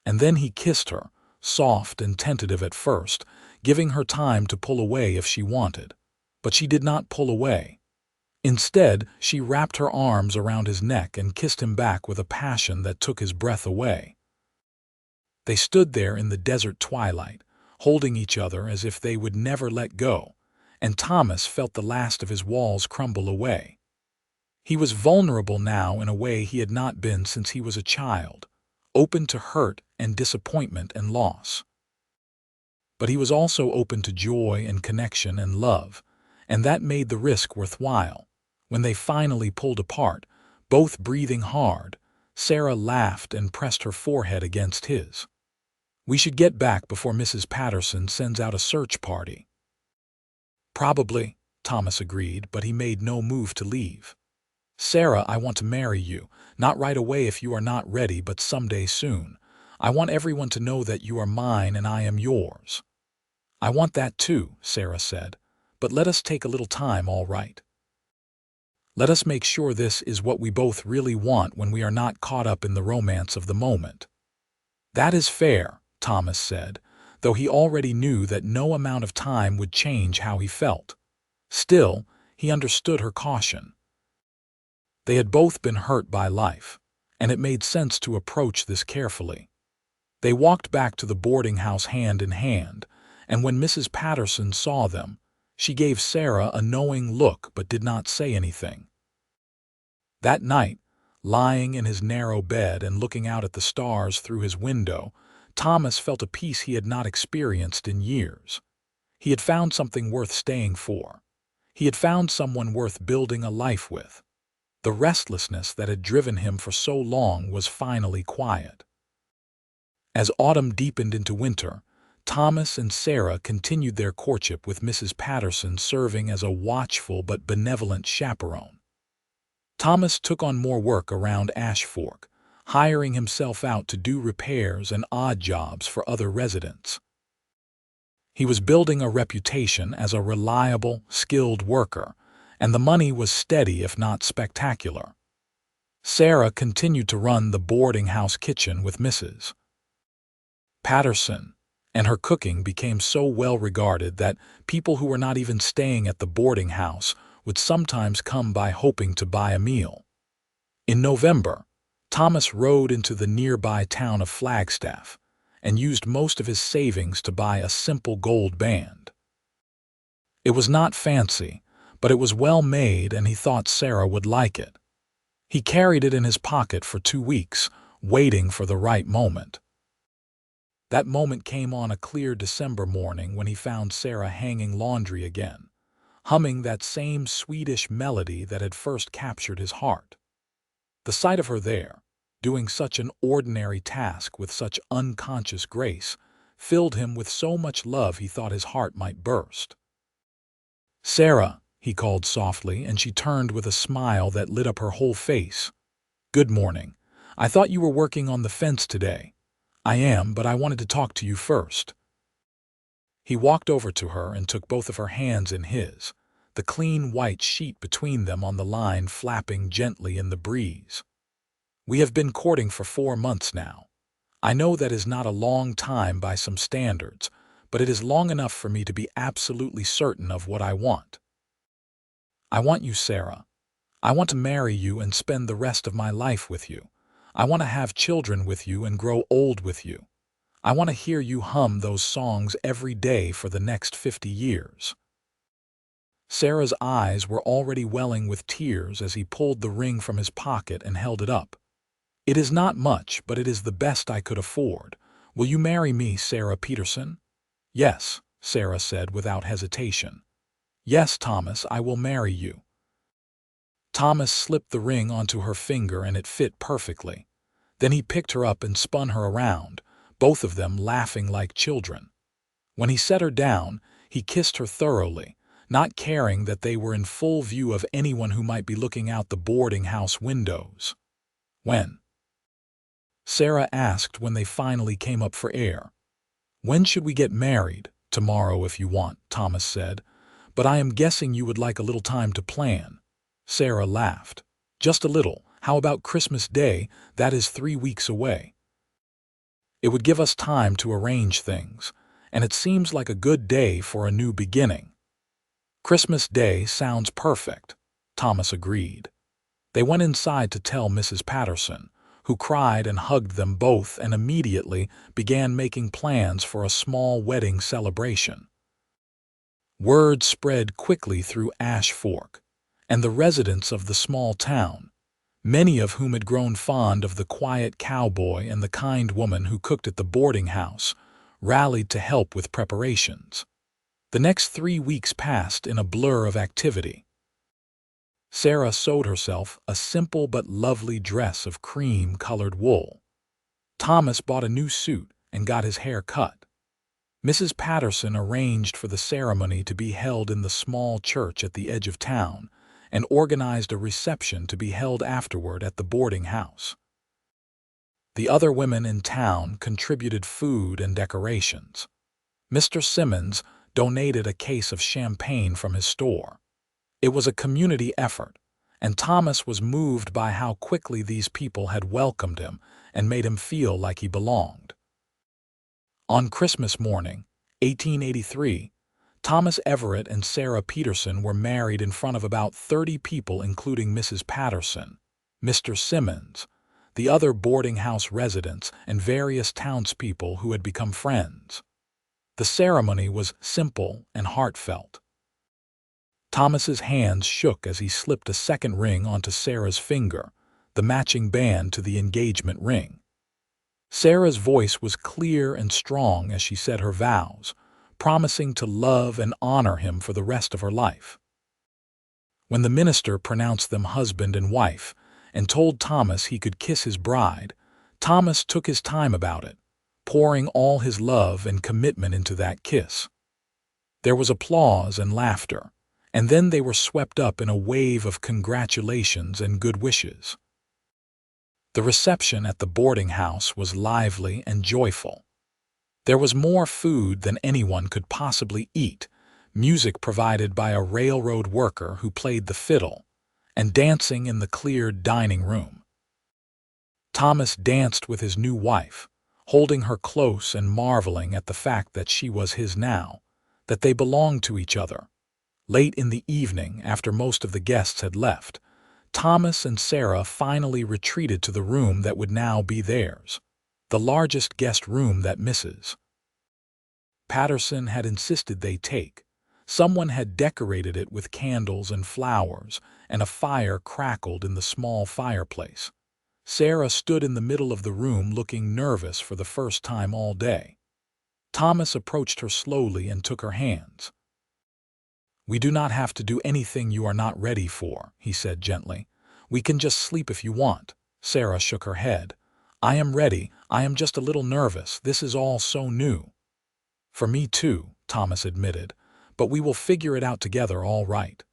And then he kissed her, soft and tentative at first, giving her time to pull away if she wanted. But she did not pull away. Instead, she wrapped her arms around his neck and kissed him back with a passion that took his breath away. They stood there in the desert twilight, holding each other as if they would never let go, and Thomas felt the last of his walls crumble away. He was vulnerable now in a way he had not been since he was a child, open to hurt and disappointment and loss. But he was also open to joy and connection and love, and that made the risk worthwhile. When they finally pulled apart, both breathing hard, Sarah laughed and pressed her forehead against his. "We should get back before Mrs. Patterson sends out a search party." "Probably," Thomas agreed, but he made no move to leave. Sarah, I want to marry you, not right away if you are not ready, but someday soon. I want everyone to know that you are mine and I am yours. I want that too, Sarah said, but let us take a little time, all right? Let us make sure this is what we both really want when we are not caught up in the romance of the moment. That is fair, Thomas said, though he already knew that no amount of time would change how he felt. Still, he understood her caution. They had both been hurt by life, and it made sense to approach this carefully. They walked back to the boarding house hand in hand, and when Mrs. Patterson saw them, she gave Sarah a knowing look but did not say anything. That night, lying in his narrow bed and looking out at the stars through his window, Thomas felt a peace he had not experienced in years. He had found something worth staying for. He had found someone worth building a life with. The restlessness that had driven him for so long was finally quiet. As autumn deepened into winter, Thomas and Sarah continued their courtship with Mrs. Patterson serving as a watchful but benevolent chaperone. Thomas took on more work around Ash Fork, hiring himself out to do repairs and odd jobs for other residents. He was building a reputation as a reliable, skilled worker, and the money was steady if not spectacular. Sarah continued to run the boarding house kitchen with Mrs. Patterson, and her cooking became so well regarded that people who were not even staying at the boarding house would sometimes come by hoping to buy a meal. In November, Thomas rode into the nearby town of Flagstaff and used most of his savings to buy a simple gold band. It was not fancy, but it was well made and he thought Sarah would like it. He carried it in his pocket for 2 weeks, waiting for the right moment. That moment came on a clear December morning when he found Sarah hanging laundry again, humming that same Swedish melody that had first captured his heart. The sight of her there, doing such an ordinary task with such unconscious grace, filled him with so much love he thought his heart might burst. "Sarah," he called softly, and she turned with a smile that lit up her whole face. "Good morning. I thought you were working on the fence today." "I am, but I wanted to talk to you first." He walked over to her and took both of her hands in his, the clean white sheet between them on the line flapping gently in the breeze. "We have been courting for 4 months now. I know that is not a long time by some standards, but it is long enough for me to be absolutely certain of what I want. I want you, Sarah. I want to marry you and spend the rest of my life with you. I want to have children with you and grow old with you. I want to hear you hum those songs every day for the next 50 years. Sarah's eyes were already welling with tears as he pulled the ring from his pocket and held it up. "It is not much, but it is the best I could afford. Will you marry me, Sarah Peterson?" "Yes," Sarah said without hesitation. "Yes, Thomas, I will marry you." Thomas slipped the ring onto her finger and it fit perfectly. Then he picked her up and spun her around, both of them laughing like children. When he set her down, he kissed her thoroughly, not caring that they were in full view of anyone who might be looking out the boarding house windows. "When?" Sarah asked when they finally came up for air. "When should we get married?" "Tomorrow if you want," Thomas said. "But I am guessing you would like a little time to plan." Sarah laughed. "Just a little. How about Christmas Day? That is 3 weeks away. It would give us time to arrange things, and it seems like a good day for a new beginning." "Christmas Day sounds perfect," Thomas agreed. They went inside to tell Mrs. Patterson, who cried and hugged them both and immediately began making plans for a small wedding celebration. Word spread quickly through Ash Fork, and the residents of the small town, many of whom had grown fond of the quiet cowboy and the kind woman who cooked at the boarding house, rallied to help with preparations. The next 3 weeks passed in a blur of activity. Sarah sewed herself a simple but lovely dress of cream-colored wool. Thomas bought a new suit and got his hair cut. Mrs. Patterson arranged for the ceremony to be held in the small church at the edge of town and organized a reception to be held afterward at the boarding house. The other women in town contributed food and decorations. Mr. Simmons donated a case of champagne from his store. It was a community effort, and Thomas was moved by how quickly these people had welcomed him and made him feel like he belonged. On Christmas morning, 1883, Thomas Everett and Sarah Peterson were married in front of about 30 people, including Mrs. Patterson, Mr. Simmons, the other boarding house residents, and various townspeople who had become friends. The ceremony was simple and heartfelt. Thomas's hands shook as he slipped a second ring onto Sarah's finger, the matching band to the engagement ring. Sarah's voice was clear and strong as she said her vows, promising to love and honor him for the rest of her life. When the minister pronounced them husband and wife and told Thomas he could kiss his bride, Thomas took his time about it, pouring all his love and commitment into that kiss. There was applause and laughter, and then they were swept up in a wave of congratulations and good wishes. The reception at the boarding house was lively and joyful. There was more food than anyone could possibly eat, music provided by a railroad worker who played the fiddle, and dancing in the cleared dining room. Thomas danced with his new wife, holding her close and marveling at the fact that she was his now, that they belonged to each other. Late in the evening, after most of the guests had left, Thomas and Sarah finally retreated to the room that would now be theirs, the largest guest room that Mrs. Patterson had insisted they take. Someone had decorated it with candles and flowers, and a fire crackled in the small fireplace. Sarah stood in the middle of the room looking nervous for the first time all day. Thomas approached her slowly and took her hands. "We do not have to do anything you are not ready for," he said gently. "We can just sleep if you want." Sarah shook her head. "I am ready. I am just a little nervous. This is all so new." "For me too," Thomas admitted, "but we will figure it out together all right."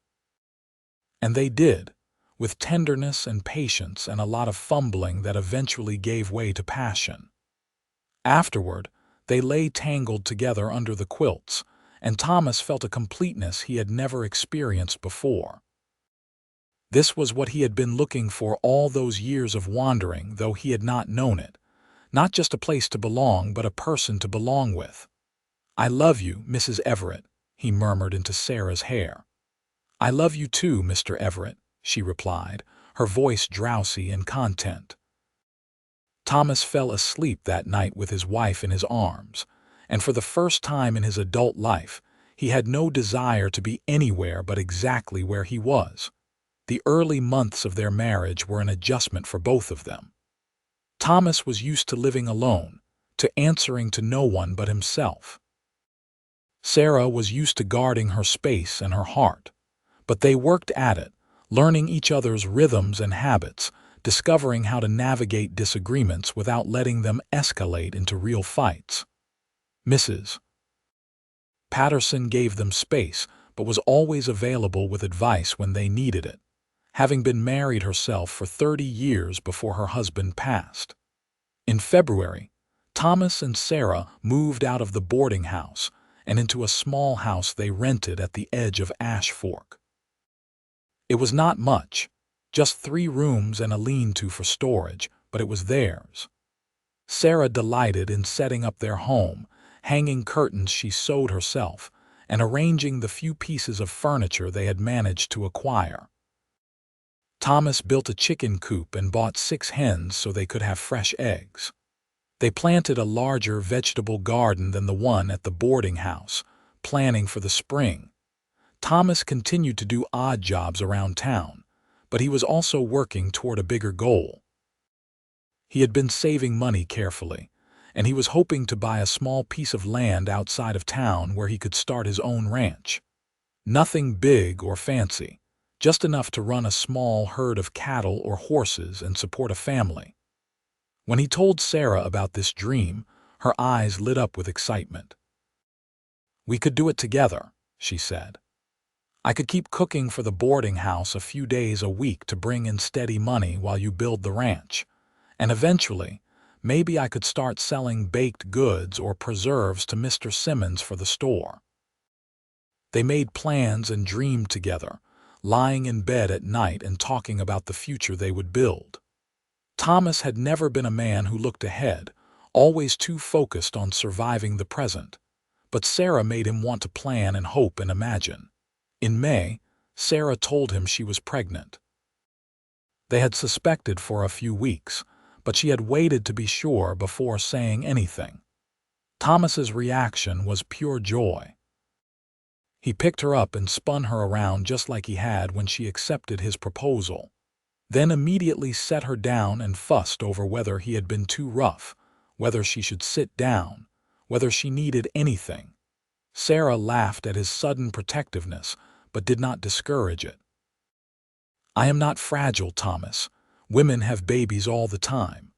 And they did, with tenderness and patience and a lot of fumbling that eventually gave way to passion. Afterward, they lay tangled together under the quilts, and Thomas felt a completeness he had never experienced before. This was what he had been looking for all those years of wandering, though he had not known it. Not just a place to belong, but a person to belong with. "I love you, Mrs. Everett," he murmured into Sarah's hair. "I love you too, Mr. Everett," she replied, her voice drowsy and content. Thomas fell asleep that night with his wife in his arms, and for the first time in his adult life, he had no desire to be anywhere but exactly where he was. The early months of their marriage were an adjustment for both of them. Thomas was used to living alone, to answering to no one but himself. Sarah was used to guarding her space and her heart, but they worked at it, learning each other's rhythms and habits, discovering how to navigate disagreements without letting them escalate into real fights. Mrs. Patterson gave them space, but was always available with advice when they needed it, having been married herself for 30 years before her husband passed. In February, Thomas and Sarah moved out of the boarding house and into a small house they rented at the edge of Ash Fork. It was not much, just 3 rooms and a lean-to for storage, but it was theirs. Sarah delighted in setting up their home, hanging curtains she sewed herself, and arranging the few pieces of furniture they had managed to acquire. Thomas built a chicken coop and bought 6 hens so they could have fresh eggs. They planted a larger vegetable garden than the one at the boarding house, planning for the spring. Thomas continued to do odd jobs around town, but he was also working toward a bigger goal. He had been saving money carefully, and he was hoping to buy a small piece of land outside of town where he could start his own ranch. Nothing big or fancy, just enough to run a small herd of cattle or horses and support a family. When he told Sarah about this dream, her eyes lit up with excitement. "We could do it together," she said. "I could keep cooking for the boarding house a few days a week to bring in steady money while you build the ranch. And eventually, maybe I could start selling baked goods or preserves to Mr. Simmons for the store." They made plans and dreamed together, lying in bed at night and talking about the future they would build. Thomas had never been a man who looked ahead, always too focused on surviving the present. But Sarah made him want to plan and hope and imagine. In May, Sarah told him she was pregnant. They had suspected for a few weeks, but she had waited to be sure before saying anything. Thomas's reaction was pure joy. He picked her up and spun her around just like he had when she accepted his proposal, then immediately set her down and fussed over whether he had been too rough, whether she should sit down, whether she needed anything. Sarah laughed at his sudden protectiveness, but did not discourage it. "I am not fragile, Thomas. Women have babies all the time."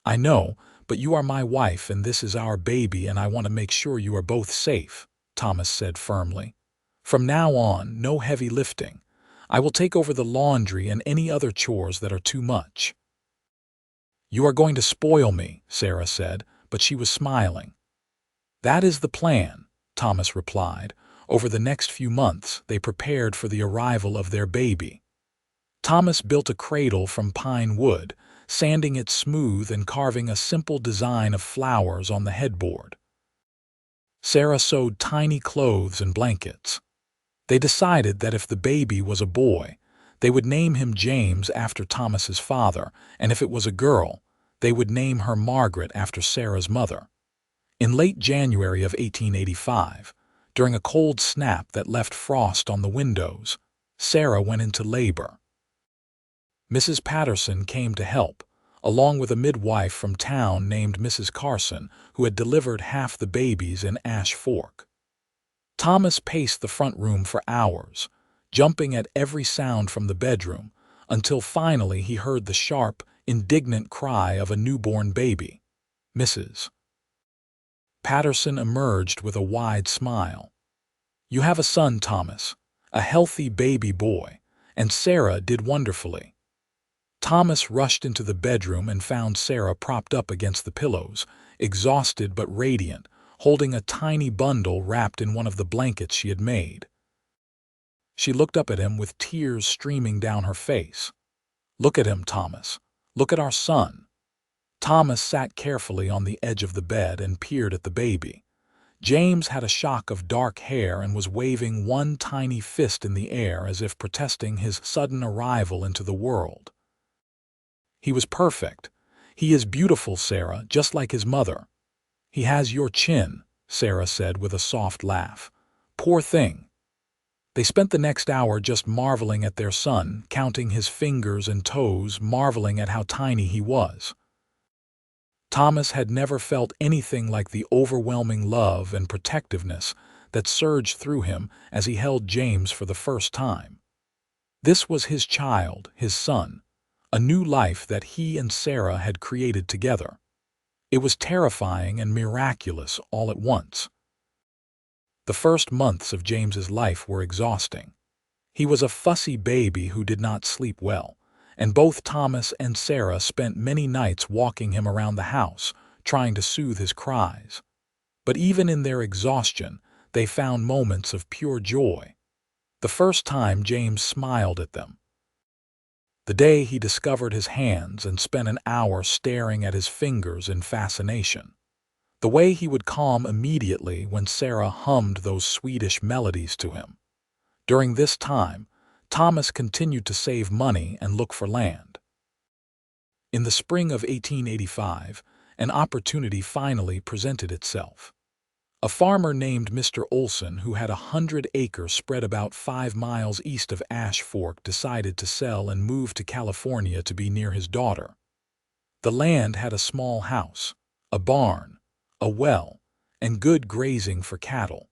"I know, but you are my wife and this is our baby and I want to make sure you are both safe," Thomas said firmly. "From now on, no heavy lifting. I will take over the laundry and any other chores that are too much." "You are going to spoil me," Sarah said, but she was smiling. "That is the plan," Thomas replied. Over the next few months, they prepared for the arrival of their baby. Thomas built a cradle from pine wood, sanding it smooth and carving a simple design of flowers on the headboard. Sarah sewed tiny clothes and blankets. They decided that if the baby was a boy, they would name him James after Thomas's father, and if it was a girl, they would name her Margaret after Sarah's mother. In late January of 1885, during a cold snap that left frost on the windows, Sarah went into labor. Mrs. Patterson came to help, along with a midwife from town named Mrs. Carson, who had delivered half the babies in Ash Fork. Thomas paced the front room for hours, jumping at every sound from the bedroom, until finally he heard the sharp, indignant cry of a newborn baby. Mrs. Patterson emerged with a wide smile. "You have a son, Thomas, a healthy baby boy," and Sarah did wonderfully. Thomas rushed into the bedroom and found Sarah propped up against the pillows, exhausted but radiant, holding a tiny bundle wrapped in one of the blankets she had made. She looked up at him with tears streaming down her face. "Look at him, Thomas. Look at our son." Thomas sat carefully on the edge of the bed and peered at the baby. James had a shock of dark hair and was waving one tiny fist in the air as if protesting his sudden arrival into the world. "He was perfect. He is beautiful, Sarah, just like his mother." "He has your chin," Sarah said with a soft laugh. "Poor thing." They spent the next hour just marveling at their son, counting his fingers and toes, marveling at how tiny he was. Thomas had never felt anything like the overwhelming love and protectiveness that surged through him as he held James for the first time. This was his child, his son, a new life that he and Sarah had created together. It was terrifying and miraculous all at once. The first months of James's life were exhausting. He was a fussy baby who did not sleep well, and both Thomas and Sarah spent many nights walking him around the house, trying to soothe his cries. But even in their exhaustion, they found moments of pure joy. The first time James smiled at them. The day he discovered his hands and spent an hour staring at his fingers in fascination. The way he would calm immediately when Sarah hummed those Swedish melodies to him. During this time, Thomas continued to save money and look for land. In the spring of 1885, an opportunity finally presented itself. A farmer named Mr. Olson, who had 100 acres spread about 5 miles east of Ash Fork, decided to sell and move to California to be near his daughter. The land had a small house, a barn, a well, and good grazing for cattle.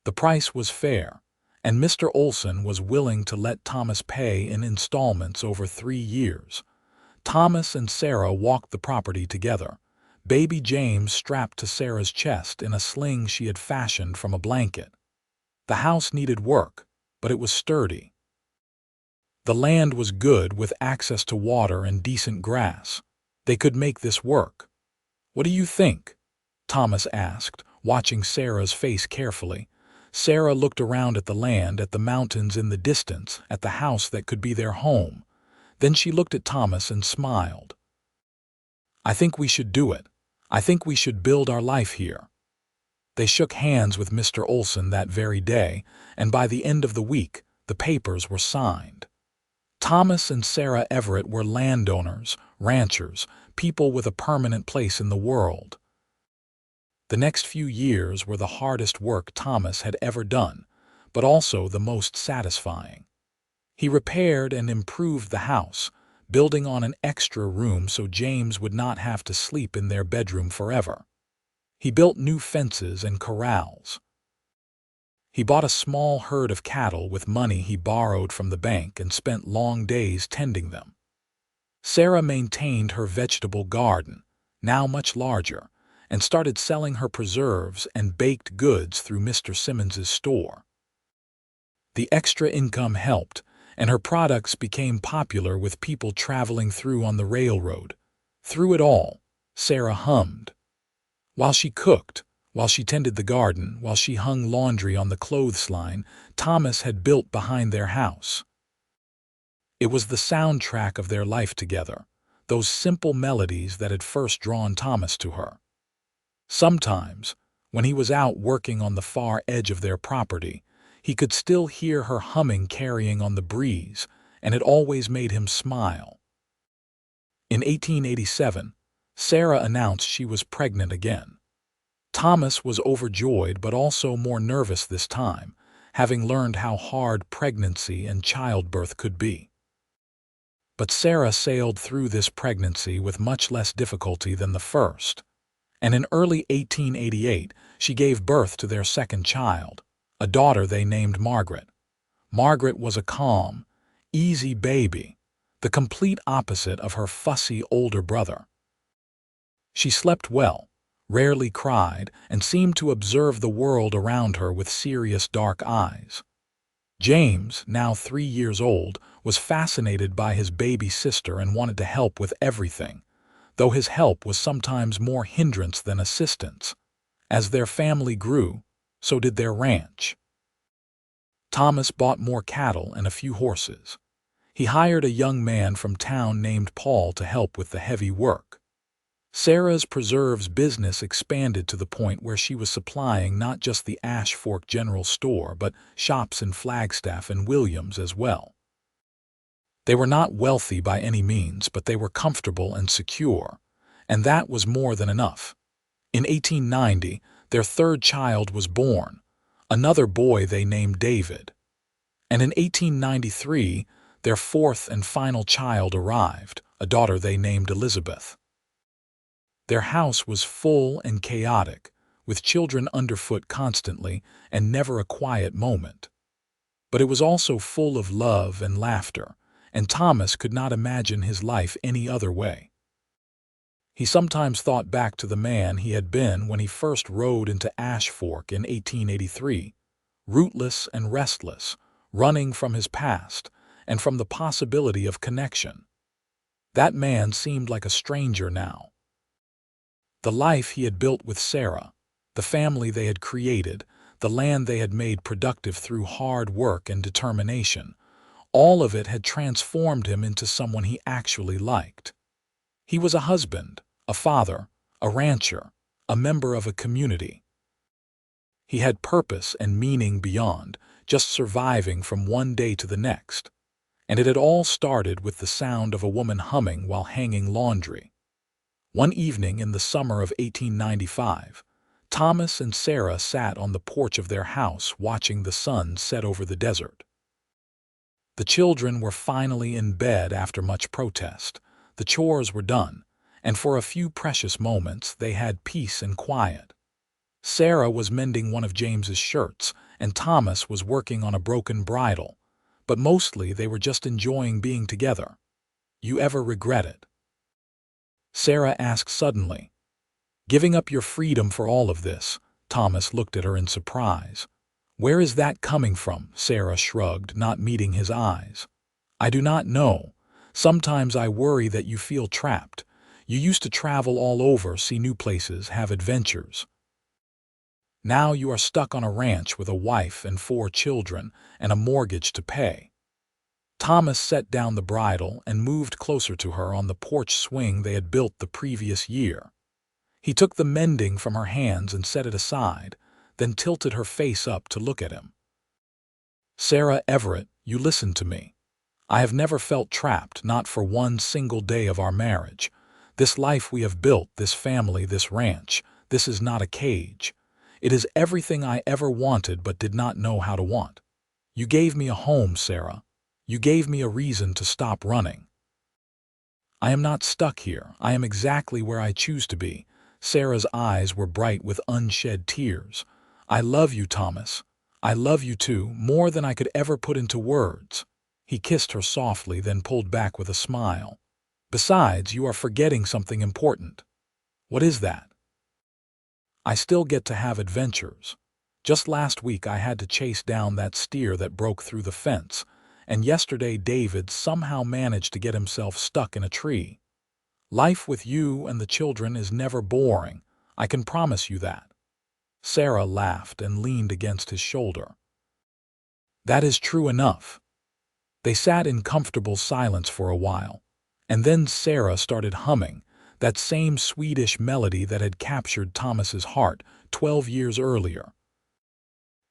The price was fair, and Mr. Olson was willing to let Thomas pay in installments over 3 years. Thomas and Sarah walked the property together, baby James strapped to Sarah's chest in a sling she had fashioned from a blanket. The house needed work, but it was sturdy. The land was good with access to water and decent grass. They could make this work. "What do you think?" Thomas asked, watching Sarah's face carefully. Sarah looked around at the land, at the mountains in the distance, at the house that could be their home. Then she looked at Thomas and smiled. "I think we should do it. I think we should build our life here." They shook hands with Mr. Olson that very day, and by the end of the week, the papers were signed. Thomas and Sarah Everett were landowners, ranchers, people with a permanent place in the world. The next few years were the hardest work Thomas had ever done, but also the most satisfying. He repaired and improved the house, building on an extra room so James would not have to sleep in their bedroom forever. He built new fences and corrals. He bought a small herd of cattle with money he borrowed from the bank and spent long days tending them. Sarah maintained her vegetable garden, now much larger, and started selling her preserves and baked goods through Mr. Simmons's store. The extra income helped, and her products became popular with people traveling through on the railroad. Through it all, Sarah hummed. While she cooked, while she tended the garden, while she hung laundry on the clothesline Thomas had built behind their house. It was the soundtrack of their life together, those simple melodies that had first drawn Thomas to her. Sometimes, when he was out working on the far edge of their property, he could still hear her humming carrying on the breeze, and it always made him smile. In 1887, Sarah announced she was pregnant again. Thomas was overjoyed but also more nervous this time, having learned how hard pregnancy and childbirth could be. But Sarah sailed through this pregnancy with much less difficulty than the first, and in early 1888 she gave birth to their second child, a daughter they named Margaret. Margaret was a calm, easy baby, the complete opposite of her fussy older brother. She slept well, rarely cried, and seemed to observe the world around her with serious dark eyes. James, now 3 years old, was fascinated by his baby sister and wanted to help with everything, though his help was sometimes more hindrance than assistance. As their family grew, so did their ranch. Thomas bought more cattle and a few horses. He hired a young man from town named Paul to help with the heavy work. Sarah's preserves business expanded to the point where she was supplying not just the Ash Fork General Store, but shops in Flagstaff and Williams as well. They were not wealthy by any means, but they were comfortable and secure, and that was more than enough. In 1890, their third child was born, another boy they named David. And in 1893, their fourth and final child arrived, a daughter they named Elizabeth. Their house was full and chaotic, with children underfoot constantly and never a quiet moment. But it was also full of love and laughter, and Thomas could not imagine his life any other way. He sometimes thought back to the man he had been when he first rode into Ash Fork in 1883, rootless and restless, running from his past and from the possibility of connection. That man seemed like a stranger now. The life he had built with Sarah, the family they had created, the land they had made productive through hard work and determination, all of it had transformed him into someone he actually liked. He was a husband, a father, a rancher, a member of a community. He had purpose and meaning beyond just surviving from one day to the next, and it had all started with the sound of a woman humming while hanging laundry. One evening in the summer of 1895, Thomas and Sarah sat on the porch of their house watching the sun set over the desert. The children were finally in bed after much protest, the chores were done, and for a few precious moments they had peace and quiet. Sarah was mending one of James's shirts, and Thomas was working on a broken bridle, but mostly they were just enjoying being together. "You ever regret it?" Sarah asked suddenly. Giving up your freedom for all of this? Thomas looked at her in surprise. Where is that coming from? Sarah shrugged, not meeting his eyes. I do not know. Sometimes I worry that you feel trapped. You used to travel all over, see new places, have adventures. Now you are stuck on a ranch with a wife and 4 children and a mortgage to pay. Thomas set down the bridle and moved closer to her on the porch swing they had built the previous year. He took the mending from her hands and set it aside, then tilted her face up to look at him. Sarah Everett, you listen to me. I have never felt trapped, not for one single day of our marriage. This life we have built, this family, this ranch, this is not a cage. It is everything I ever wanted but did not know how to want. You gave me a home, Sarah. You gave me a reason to stop running. I am not stuck here. I am exactly where I choose to be. Sarah's eyes were bright with unshed tears. I love you, Thomas. I love you too, more than I could ever put into words. He kissed her softly, then pulled back with a smile. Besides, you are forgetting something important. What is that? I still get to have adventures. Just last week I had to chase down that steer that broke through the fence, and yesterday David somehow managed to get himself stuck in a tree. Life with you and the children is never boring. I can promise you that. Sarah laughed and leaned against his shoulder. That is true enough. They sat in comfortable silence for a while, and then Sarah started humming, that same Swedish melody that had captured Thomas's heart 12 years earlier.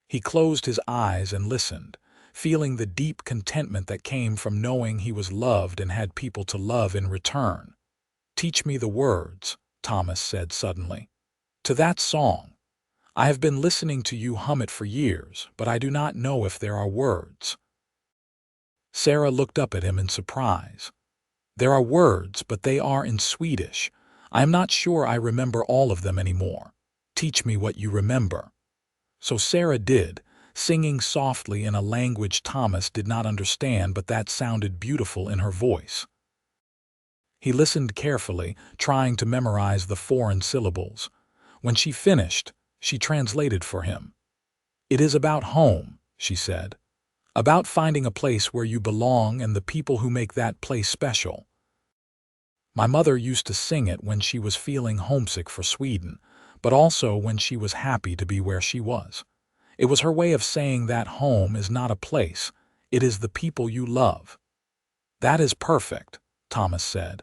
He closed his eyes and listened, feeling the deep contentment that came from knowing he was loved and had people to love in return. Teach me the words, Thomas said suddenly. To that song. I have been listening to you hum it for years, but I do not know if there are words. Sarah looked up at him in surprise. There are words, but they are in Swedish. I am not sure I remember all of them anymore. Teach me what you remember. So Sarah did, singing softly in a language Thomas did not understand, but that sounded beautiful in her voice. He listened carefully, trying to memorize the foreign syllables. When she finished, she translated for him. It is about home, she said. About finding a place where you belong and the people who make that place special. My mother used to sing it when she was feeling homesick for Sweden, but also when she was happy to be where she was. It was her way of saying that home is not a place, it is the people you love. That is perfect, Thomas said.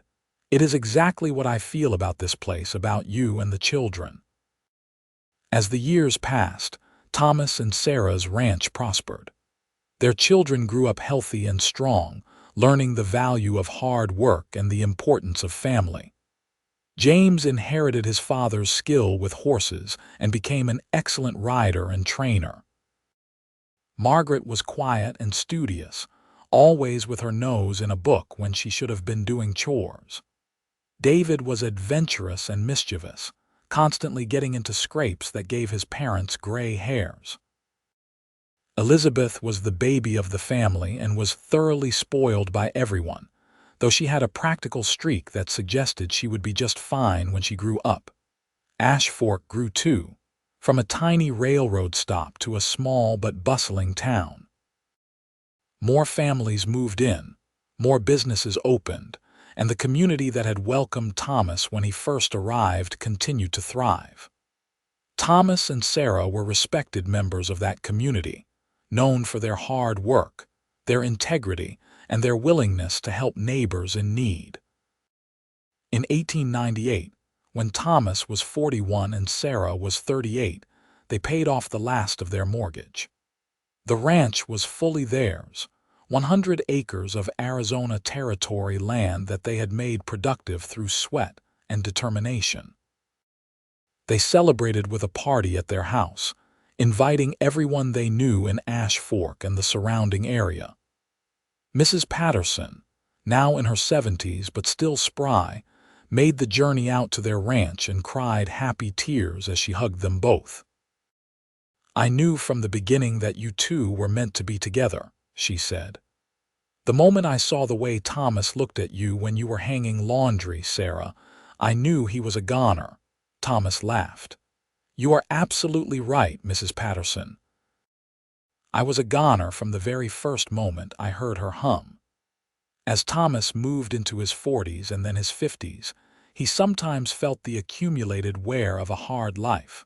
It is exactly what I feel about this place, about you and the children. As the years passed, Thomas and Sarah's ranch prospered. Their children grew up healthy and strong, learning the value of hard work and the importance of family. James inherited his father's skill with horses and became an excellent rider and trainer. Margaret was quiet and studious, always with her nose in a book when she should have been doing chores. David was adventurous and mischievous, constantly getting into scrapes that gave his parents gray hairs. Elizabeth was the baby of the family and was thoroughly spoiled by everyone, though she had a practical streak that suggested she would be just fine when she grew up. Ash Fork grew too, from a tiny railroad stop to a small but bustling town. More families moved in, more businesses opened, and the community that had welcomed Thomas when he first arrived continued to thrive. Thomas and Sarah were respected members of that community, known for their hard work, their integrity, and their willingness to help neighbors in need. In 1898, when Thomas was 41 and Sarah was 38, they paid off the last of their mortgage. The ranch was fully theirs, 100 acres of Arizona Territory land that they had made productive through sweat and determination. They celebrated with a party at their house, inviting everyone they knew in Ash Fork and the surrounding area. Mrs. Patterson, now in her 70s but still spry, made the journey out to their ranch and cried happy tears as she hugged them both. I knew from the beginning that you two were meant to be together, she said. The moment I saw the way Thomas looked at you when you were hanging laundry, Sarah, I knew he was a goner. Thomas laughed. "You are absolutely right, Mrs. Patterson. I was a goner from the very first moment I heard her hum." As Thomas moved into his 40s and then his 50s, he sometimes felt the accumulated wear of a hard life.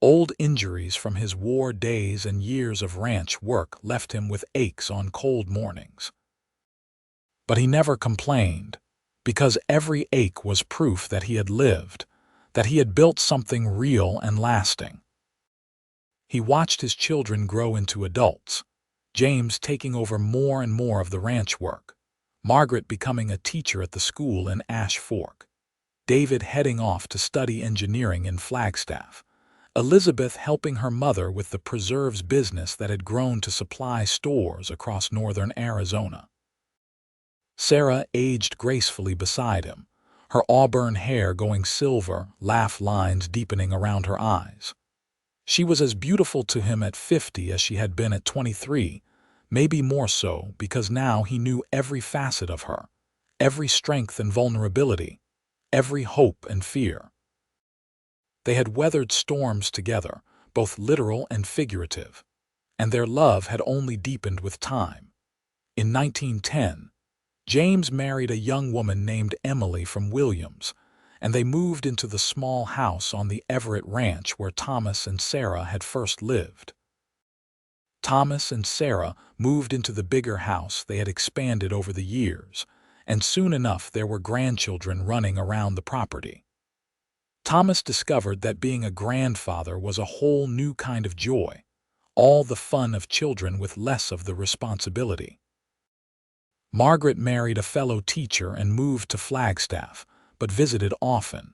Old injuries from his war days and years of ranch work left him with aches on cold mornings. But he never complained, because every ache was proof that he had lived, that he had built something real and lasting. He watched his children grow into adults, James taking over more and more of the ranch work, Margaret becoming a teacher at the school in Ash Fork, David heading off to study engineering in Flagstaff, Elizabeth helping her mother with the preserves business that had grown to supply stores across northern Arizona. Sarah aged gracefully beside him, her auburn hair going silver, laugh lines deepening around her eyes. She was as beautiful to him at 50 as she had been at 23, maybe more so because now he knew every facet of her, every strength and vulnerability, every hope and fear. They had weathered storms together, both literal and figurative, and their love had only deepened with time. In 1910, James married a young woman named Emily from Williams, and they moved into the small house on the Everett Ranch where Thomas and Sarah had first lived. Thomas and Sarah moved into the bigger house they had expanded over the years, and soon enough there were grandchildren running around the property. Thomas discovered that being a grandfather was a whole new kind of joy, all the fun of children with less of the responsibility. Margaret married a fellow teacher and moved to Flagstaff, but visited often.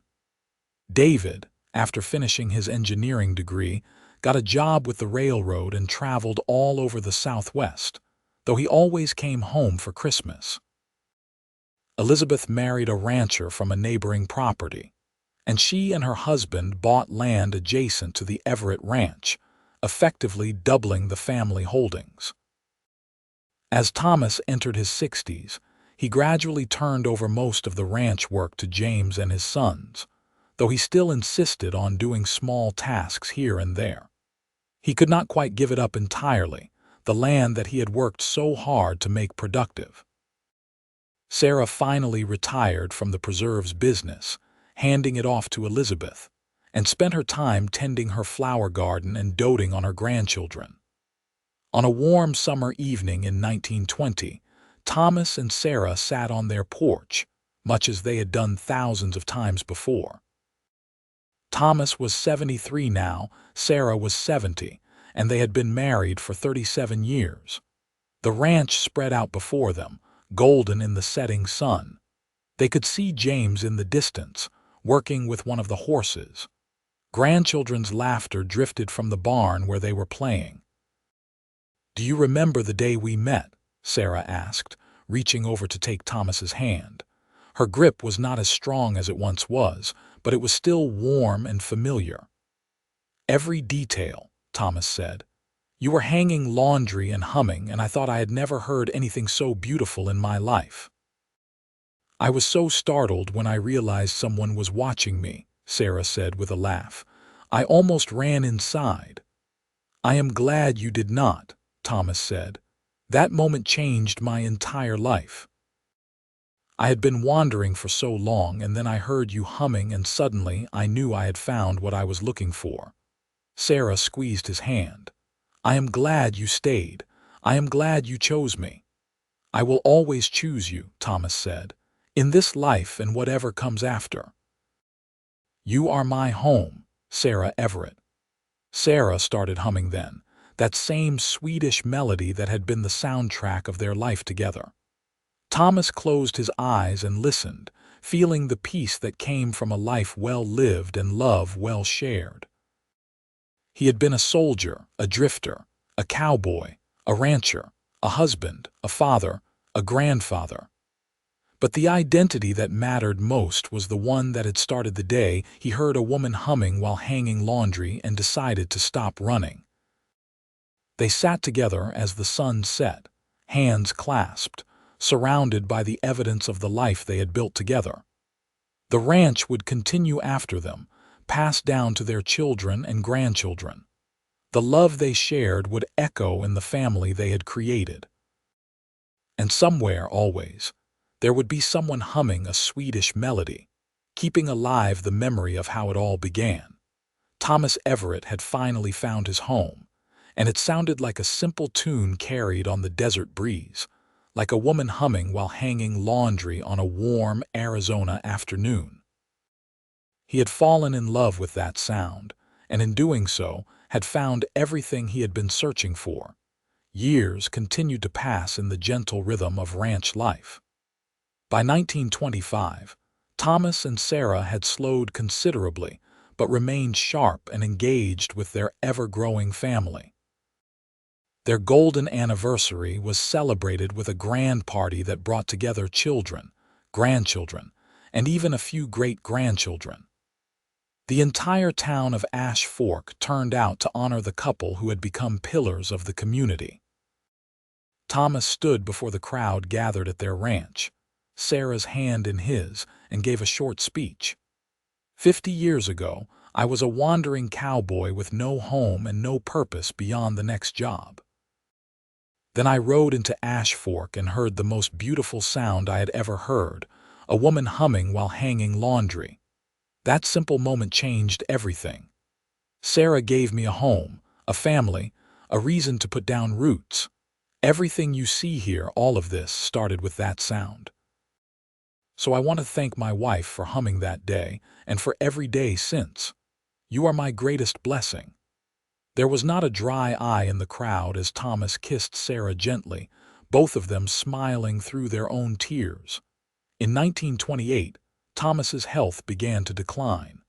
David, after finishing his engineering degree, got a job with the railroad and traveled all over the Southwest, though he always came home for Christmas. Elizabeth married a rancher from a neighboring property, and she and her husband bought land adjacent to the Everett Ranch, effectively doubling the family holdings. As Thomas entered his 60s, he gradually turned over most of the ranch work to James and his sons, though he still insisted on doing small tasks here and there. He could not quite give it up entirely, the land that he had worked so hard to make productive. Sarah finally retired from the preserves business, handing it off to Elizabeth, and spent her time tending her flower garden and doting on her grandchildren. On a warm summer evening in 1920, Thomas and Sarah sat on their porch, much as they had done thousands of times before. Thomas was 73 now, Sarah was 70, and they had been married for 37 years. The ranch spread out before them, golden in the setting sun. They could see James in the distance, working with one of the horses. Grandchildren's laughter drifted from the barn where they were playing. "Do you remember the day we met?" Sarah asked, reaching over to take Thomas's hand. Her grip was not as strong as it once was, but it was still warm and familiar. "Every detail," Thomas said. "You were hanging laundry and humming, and I thought I had never heard anything so beautiful in my life." "I was so startled when I realized someone was watching me," Sarah said with a laugh. "I almost ran inside." "I am glad you did not," Thomas said. "That moment changed my entire life. I had been wandering for so long, and then I heard you humming, and suddenly I knew I had found what I was looking for." Sarah squeezed his hand. "I am glad you stayed. I am glad you chose me." "I will always choose you," Thomas said, "in this life and whatever comes after." "You are my home, Sarah Everett." Sarah started humming then, that same Swedish melody that had been the soundtrack of their life together. Thomas closed his eyes and listened, feeling the peace that came from a life well lived and love well shared. He had been a soldier, a drifter, a cowboy, a rancher, a husband, a father, a grandfather. But the identity that mattered most was the one that had started the day he heard a woman humming while hanging laundry and decided to stop running. They sat together as the sun set, hands clasped, surrounded by the evidence of the life they had built together. The ranch would continue after them, passed down to their children and grandchildren. The love they shared would echo in the family they had created. And somewhere, always, there would be someone humming a Swedish melody, keeping alive the memory of how it all began. Thomas Everett had finally found his home, and it sounded like a simple tune carried on the desert breeze, like a woman humming while hanging laundry on a warm Arizona afternoon. He had fallen in love with that sound, and in doing so, had found everything he had been searching for. Years continued to pass in the gentle rhythm of ranch life. By 1925, Thomas and Sarah had slowed considerably, but remained sharp and engaged with their ever-growing family. Their golden anniversary was celebrated with a grand party that brought together children, grandchildren, and even a few great-grandchildren. The entire town of Ash Fork turned out to honor the couple who had become pillars of the community. Thomas stood before the crowd gathered at their ranch, Sarah's hand in his, and gave a short speech. 50 years ago, I was a wandering cowboy with no home and no purpose beyond the next job. Then I rode into Ash Fork and heard the most beautiful sound I had ever heard, a woman humming while hanging laundry. That simple moment changed everything. Sarah gave me a home, a family, a reason to put down roots. Everything you see here, all of this, started with that sound. So I want to thank my wife for humming that day, and for every day since. You are my greatest blessing. There was not a dry eye in the crowd as Thomas kissed Sarah gently, both of them smiling through their own tears. In 1928, Thomas's health began to decline.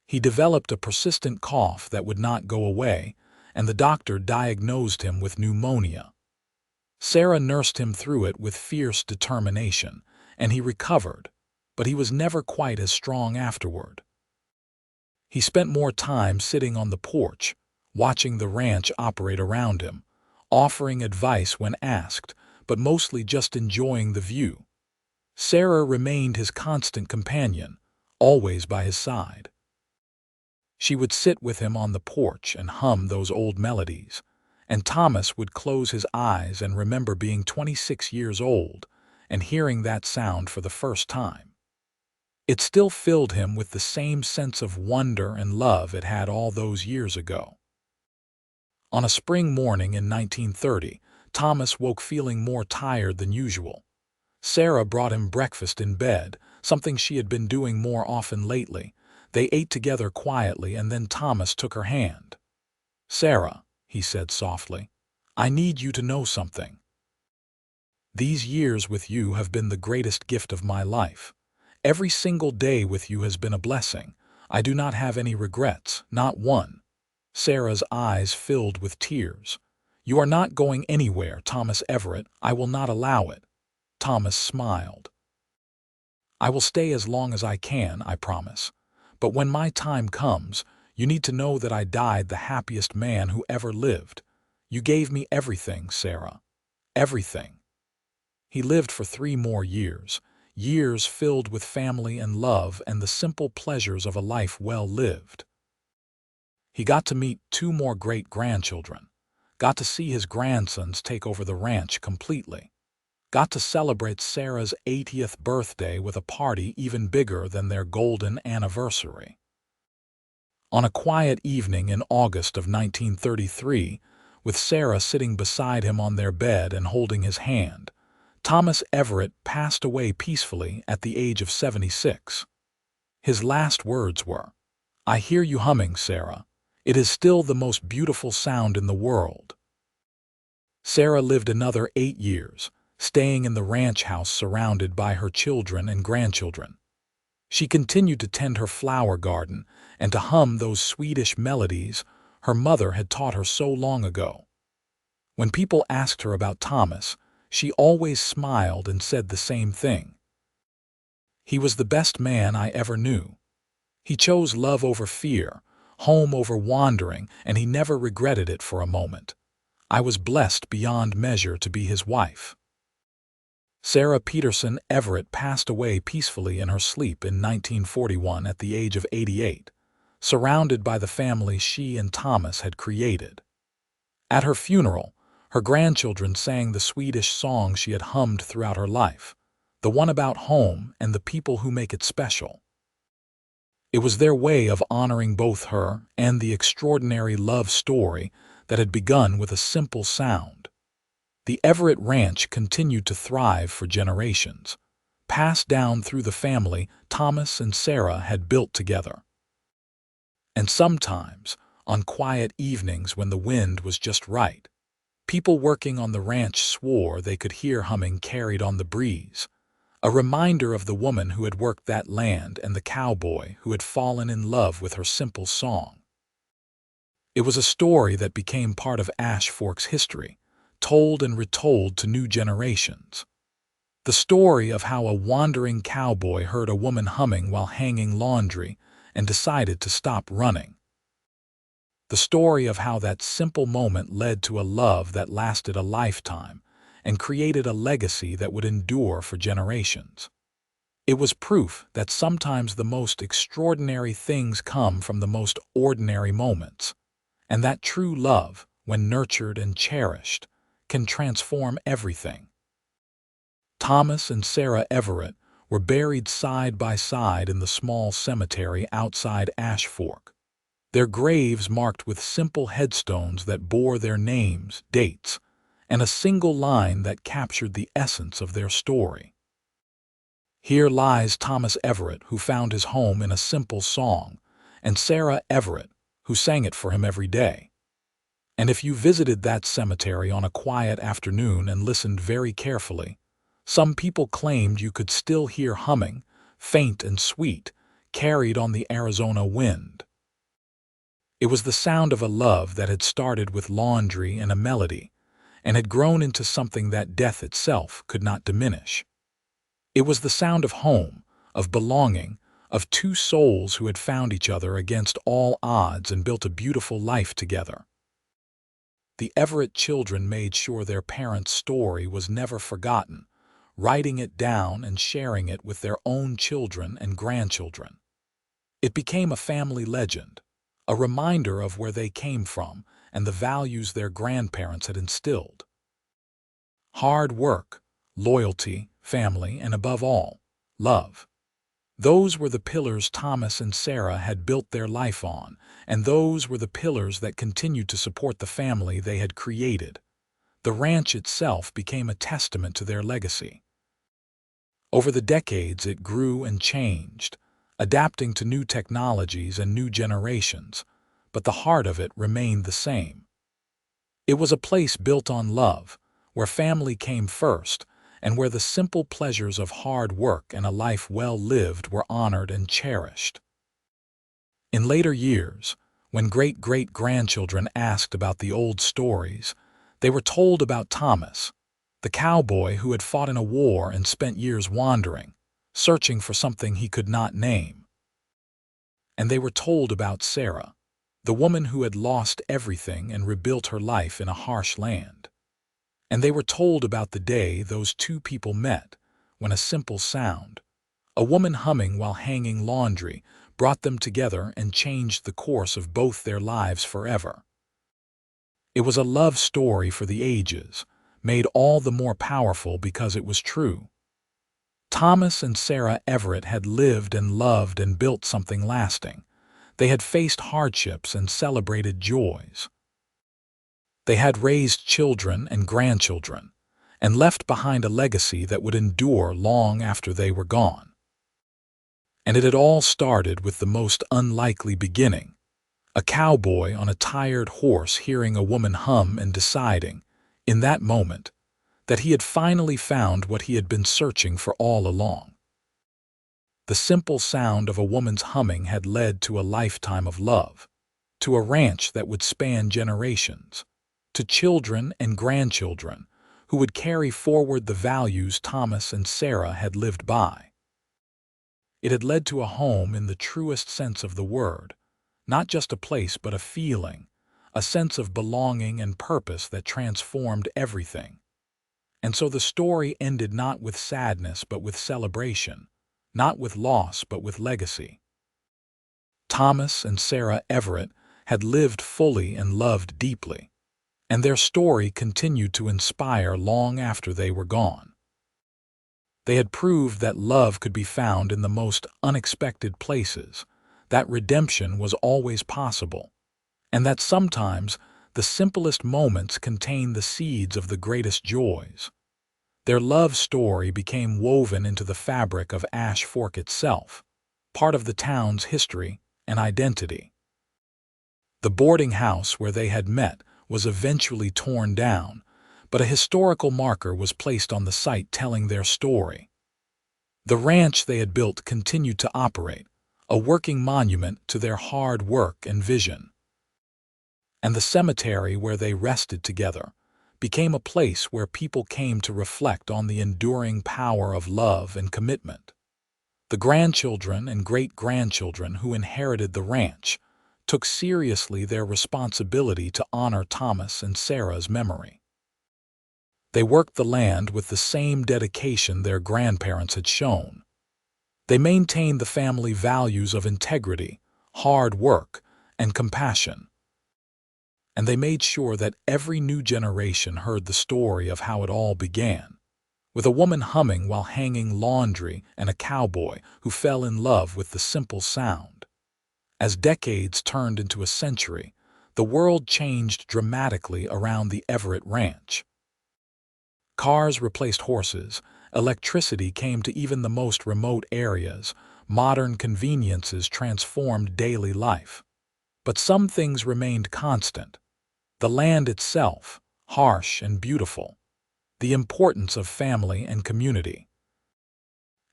He developed a persistent cough that would not go away, and the doctor diagnosed him with pneumonia. Sarah nursed him through it with fierce determination, and he recovered, but he was never quite as strong afterward. He spent more time sitting on the porch, watching the ranch operate around him, offering advice when asked, but mostly just enjoying the view. Sarah remained his constant companion, always by his side. She would sit with him on the porch and hum those old melodies, and Thomas would close his eyes and remember being 26 years old and hearing that sound for the first time. It still filled him with the same sense of wonder and love it had all those years ago. On a spring morning in 1930, Thomas woke feeling more tired than usual. Sarah brought him breakfast in bed, something she had been doing more often lately. They ate together quietly, and then Thomas took her hand. "Sarah," he said softly, "I need you to know something. These years with you have been the greatest gift of my life. Every single day with you has been a blessing. I do not have any regrets, not one." Sarah's eyes filled with tears. "You are not going anywhere, Thomas Everett. I will not allow it." Thomas smiled. "I will stay as long as I can, I promise. But when my time comes, you need to know that I died the happiest man who ever lived. You gave me everything, Sarah. Everything." He lived for 3 more years, years filled with family and love and the simple pleasures of a life well lived. He got to meet 2 more great-grandchildren, got to see his grandsons take over the ranch completely, got to celebrate Sarah's 80th birthday with a party even bigger than their golden anniversary. On a quiet evening in August of 1933, with Sarah sitting beside him on their bed and holding his hand, Thomas Everett passed away peacefully at the age of 76. His last words were, "I hear you humming, Sarah. It is still the most beautiful sound in the world." Sarah lived another 8 years, staying in the ranch house surrounded by her children and grandchildren. She continued to tend her flower garden and to hum those Swedish melodies her mother had taught her so long ago. When people asked her about Thomas, she always smiled and said the same thing. "He was the best man I ever knew. He chose love over fear, home over wandering, and he never regretted it for a moment. I was blessed beyond measure to be his wife." Sarah Peterson Everett passed away peacefully in her sleep in 1941 at the age of 88, surrounded by the family she and Thomas had created. At her funeral, her grandchildren sang the Swedish song she had hummed throughout her life, the one about home and the people who make it special. It was their way of honoring both her and the extraordinary love story that had begun with a simple sound. The Everett Ranch continued to thrive for generations, passed down through the family Thomas and Sarah had built together. And sometimes, on quiet evenings when the wind was just right, people working on the ranch swore they could hear humming carried on the breeze, a reminder of the woman who had worked that land and the cowboy who had fallen in love with her simple song. It was a story that became part of Ash Fork's history, told and retold to new generations. The story of how a wandering cowboy heard a woman humming while hanging laundry and decided to stop running. The story of how that simple moment led to a love that lasted a lifetime and created a legacy that would endure for generations. It was proof that sometimes the most extraordinary things come from the most ordinary moments, and that true love, when nurtured and cherished, can transform everything. Thomas and Sarah Everett were buried side by side in the small cemetery outside Ash Fork, their graves marked with simple headstones that bore their names, dates, and a single line that captured the essence of their story. Here lies Thomas Everett, who found his home in a simple song, and Sarah Everett, who sang it for him every day. And if you visited that cemetery on a quiet afternoon and listened very carefully, some people claimed you could still hear humming, faint and sweet, carried on the Arizona wind. It was the sound of a love that had started with laundry and a melody, and had grown into something that death itself could not diminish. It was the sound of home, of belonging, of two souls who had found each other against all odds and built a beautiful life together. The Everett children made sure their parents' story was never forgotten, writing it down and sharing it with their own children and grandchildren. It became a family legend, a reminder of where they came from and the values their grandparents had instilled. Hard work, loyalty, family, and above all, love. Those were the pillars Thomas and Sarah had built their life on, and those were the pillars that continued to support the family they had created. The ranch itself became a testament to their legacy. Over the decades, it grew and changed, adapting to new technologies and new generations, but the heart of it remained the same. It was a place built on love, where family came first, and where the simple pleasures of hard work and a life well lived were honored and cherished. In later years, when great-great-grandchildren asked about the old stories, they were told about Thomas, the cowboy who had fought in a war and spent years wandering, searching for something he could not name. And they were told about Sarah, the woman who had lost everything and rebuilt her life in a harsh land. And they were told about the day those two people met, when a simple sound, a woman humming while hanging laundry, brought them together and changed the course of both their lives forever. It was a love story for the ages, made all the more powerful because it was true. Thomas and Sarah Everett had lived and loved and built something lasting. They had faced hardships and celebrated joys. They had raised children and grandchildren, and left behind a legacy that would endure long after they were gone. And it had all started with the most unlikely beginning, a cowboy on a tired horse hearing a woman hum and deciding, in that moment, that he had finally found what he had been searching for all along. The simple sound of a woman's humming had led to a lifetime of love, to a ranch that would span generations, to children and grandchildren who would carry forward the values Thomas and Sarah had lived by. It had led to a home in the truest sense of the word, not just a place but a feeling, a sense of belonging and purpose that transformed everything. And so the story ended not with sadness but with celebration, not with loss but with legacy. Thomas and Sarah Everett had lived fully and loved deeply, and their story continued to inspire long after they were gone. They had proved that love could be found in the most unexpected places, that redemption was always possible, and that sometimes the simplest moments contain the seeds of the greatest joys. Their love story became woven into the fabric of Ash Fork itself, part of the town's history and identity. The boarding house where they had met was eventually torn down, but a historical marker was placed on the site telling their story. The ranch they had built continued to operate, a working monument to their hard work and vision. And the cemetery where they rested together became a place where people came to reflect on the enduring power of love and commitment. The grandchildren and great-grandchildren who inherited the ranch took seriously their responsibility to honor Thomas and Sarah's memory. They worked the land with the same dedication their grandparents had shown. They maintained the family values of integrity, hard work, and compassion. And they made sure that every new generation heard the story of how it all began, with a woman humming while hanging laundry and a cowboy who fell in love with the simple sound. As decades turned into a century, the world changed dramatically around the Everett Ranch. Cars replaced horses, electricity came to even the most remote areas, modern conveniences transformed daily life. But some things remained constant. The land itself, harsh and beautiful, the importance of family and community,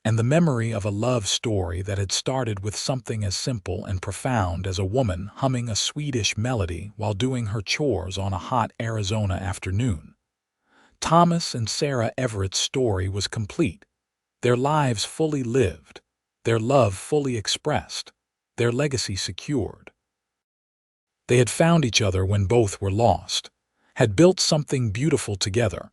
and the memory of a love story that had started with something as simple and profound as a woman humming a Swedish melody while doing her chores on a hot Arizona afternoon. Thomas and Sarah Everett's story was complete, their lives fully lived, their love fully expressed, their legacy secured. They had found each other when both were lost, had built something beautiful together,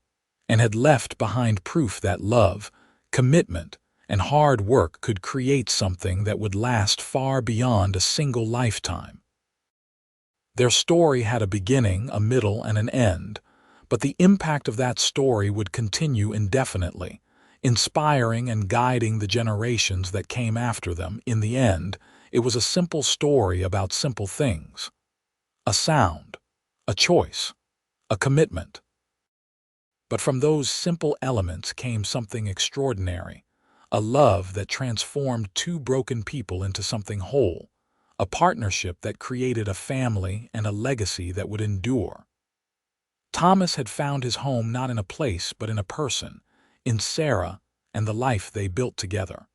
and had left behind proof that love, commitment, and hard work could create something that would last far beyond a single lifetime. Their story had a beginning, a middle, and an end, but the impact of that story would continue indefinitely, inspiring and guiding the generations that came after them. In the end, it was a simple story about simple things. A sound, a choice, a commitment. But from those simple elements came something extraordinary, a love that transformed two broken people into something whole, a partnership that created a family and a legacy that would endure. Thomas had found his home not in a place but in a person, in Sarah and the life they built together.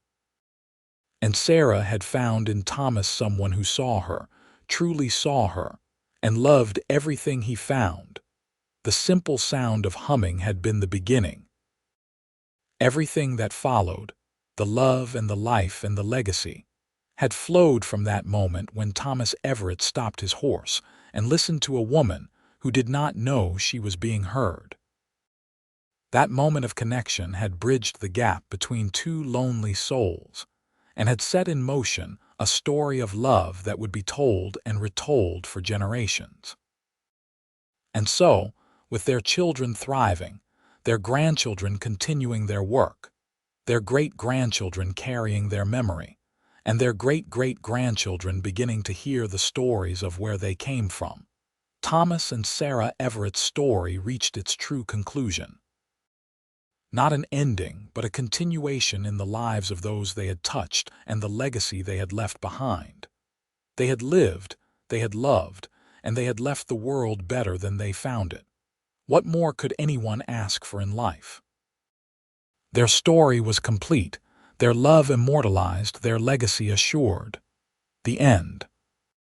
And Sarah had found in Thomas someone who saw her, truly saw her, and loved everything he found. The simple sound of humming had been the beginning. Everything that followed, the love and the life and the legacy, had flowed from that moment when Thomas Everett stopped his horse and listened to a woman who did not know she was being heard. That moment of connection had bridged the gap between two lonely souls and had set in motion a story of love that would be told and retold for generations. And so, with their children thriving, their grandchildren continuing their work, their great-grandchildren carrying their memory, and their great-great-grandchildren beginning to hear the stories of where they came from, Thomas and Sarah Everett's story reached its true conclusion. Not an ending, but a continuation in the lives of those they had touched and the legacy they had left behind. They had lived, they had loved, and they had left the world better than they found it. What more could anyone ask for in life? Their story was complete, their love immortalized, their legacy assured. The end.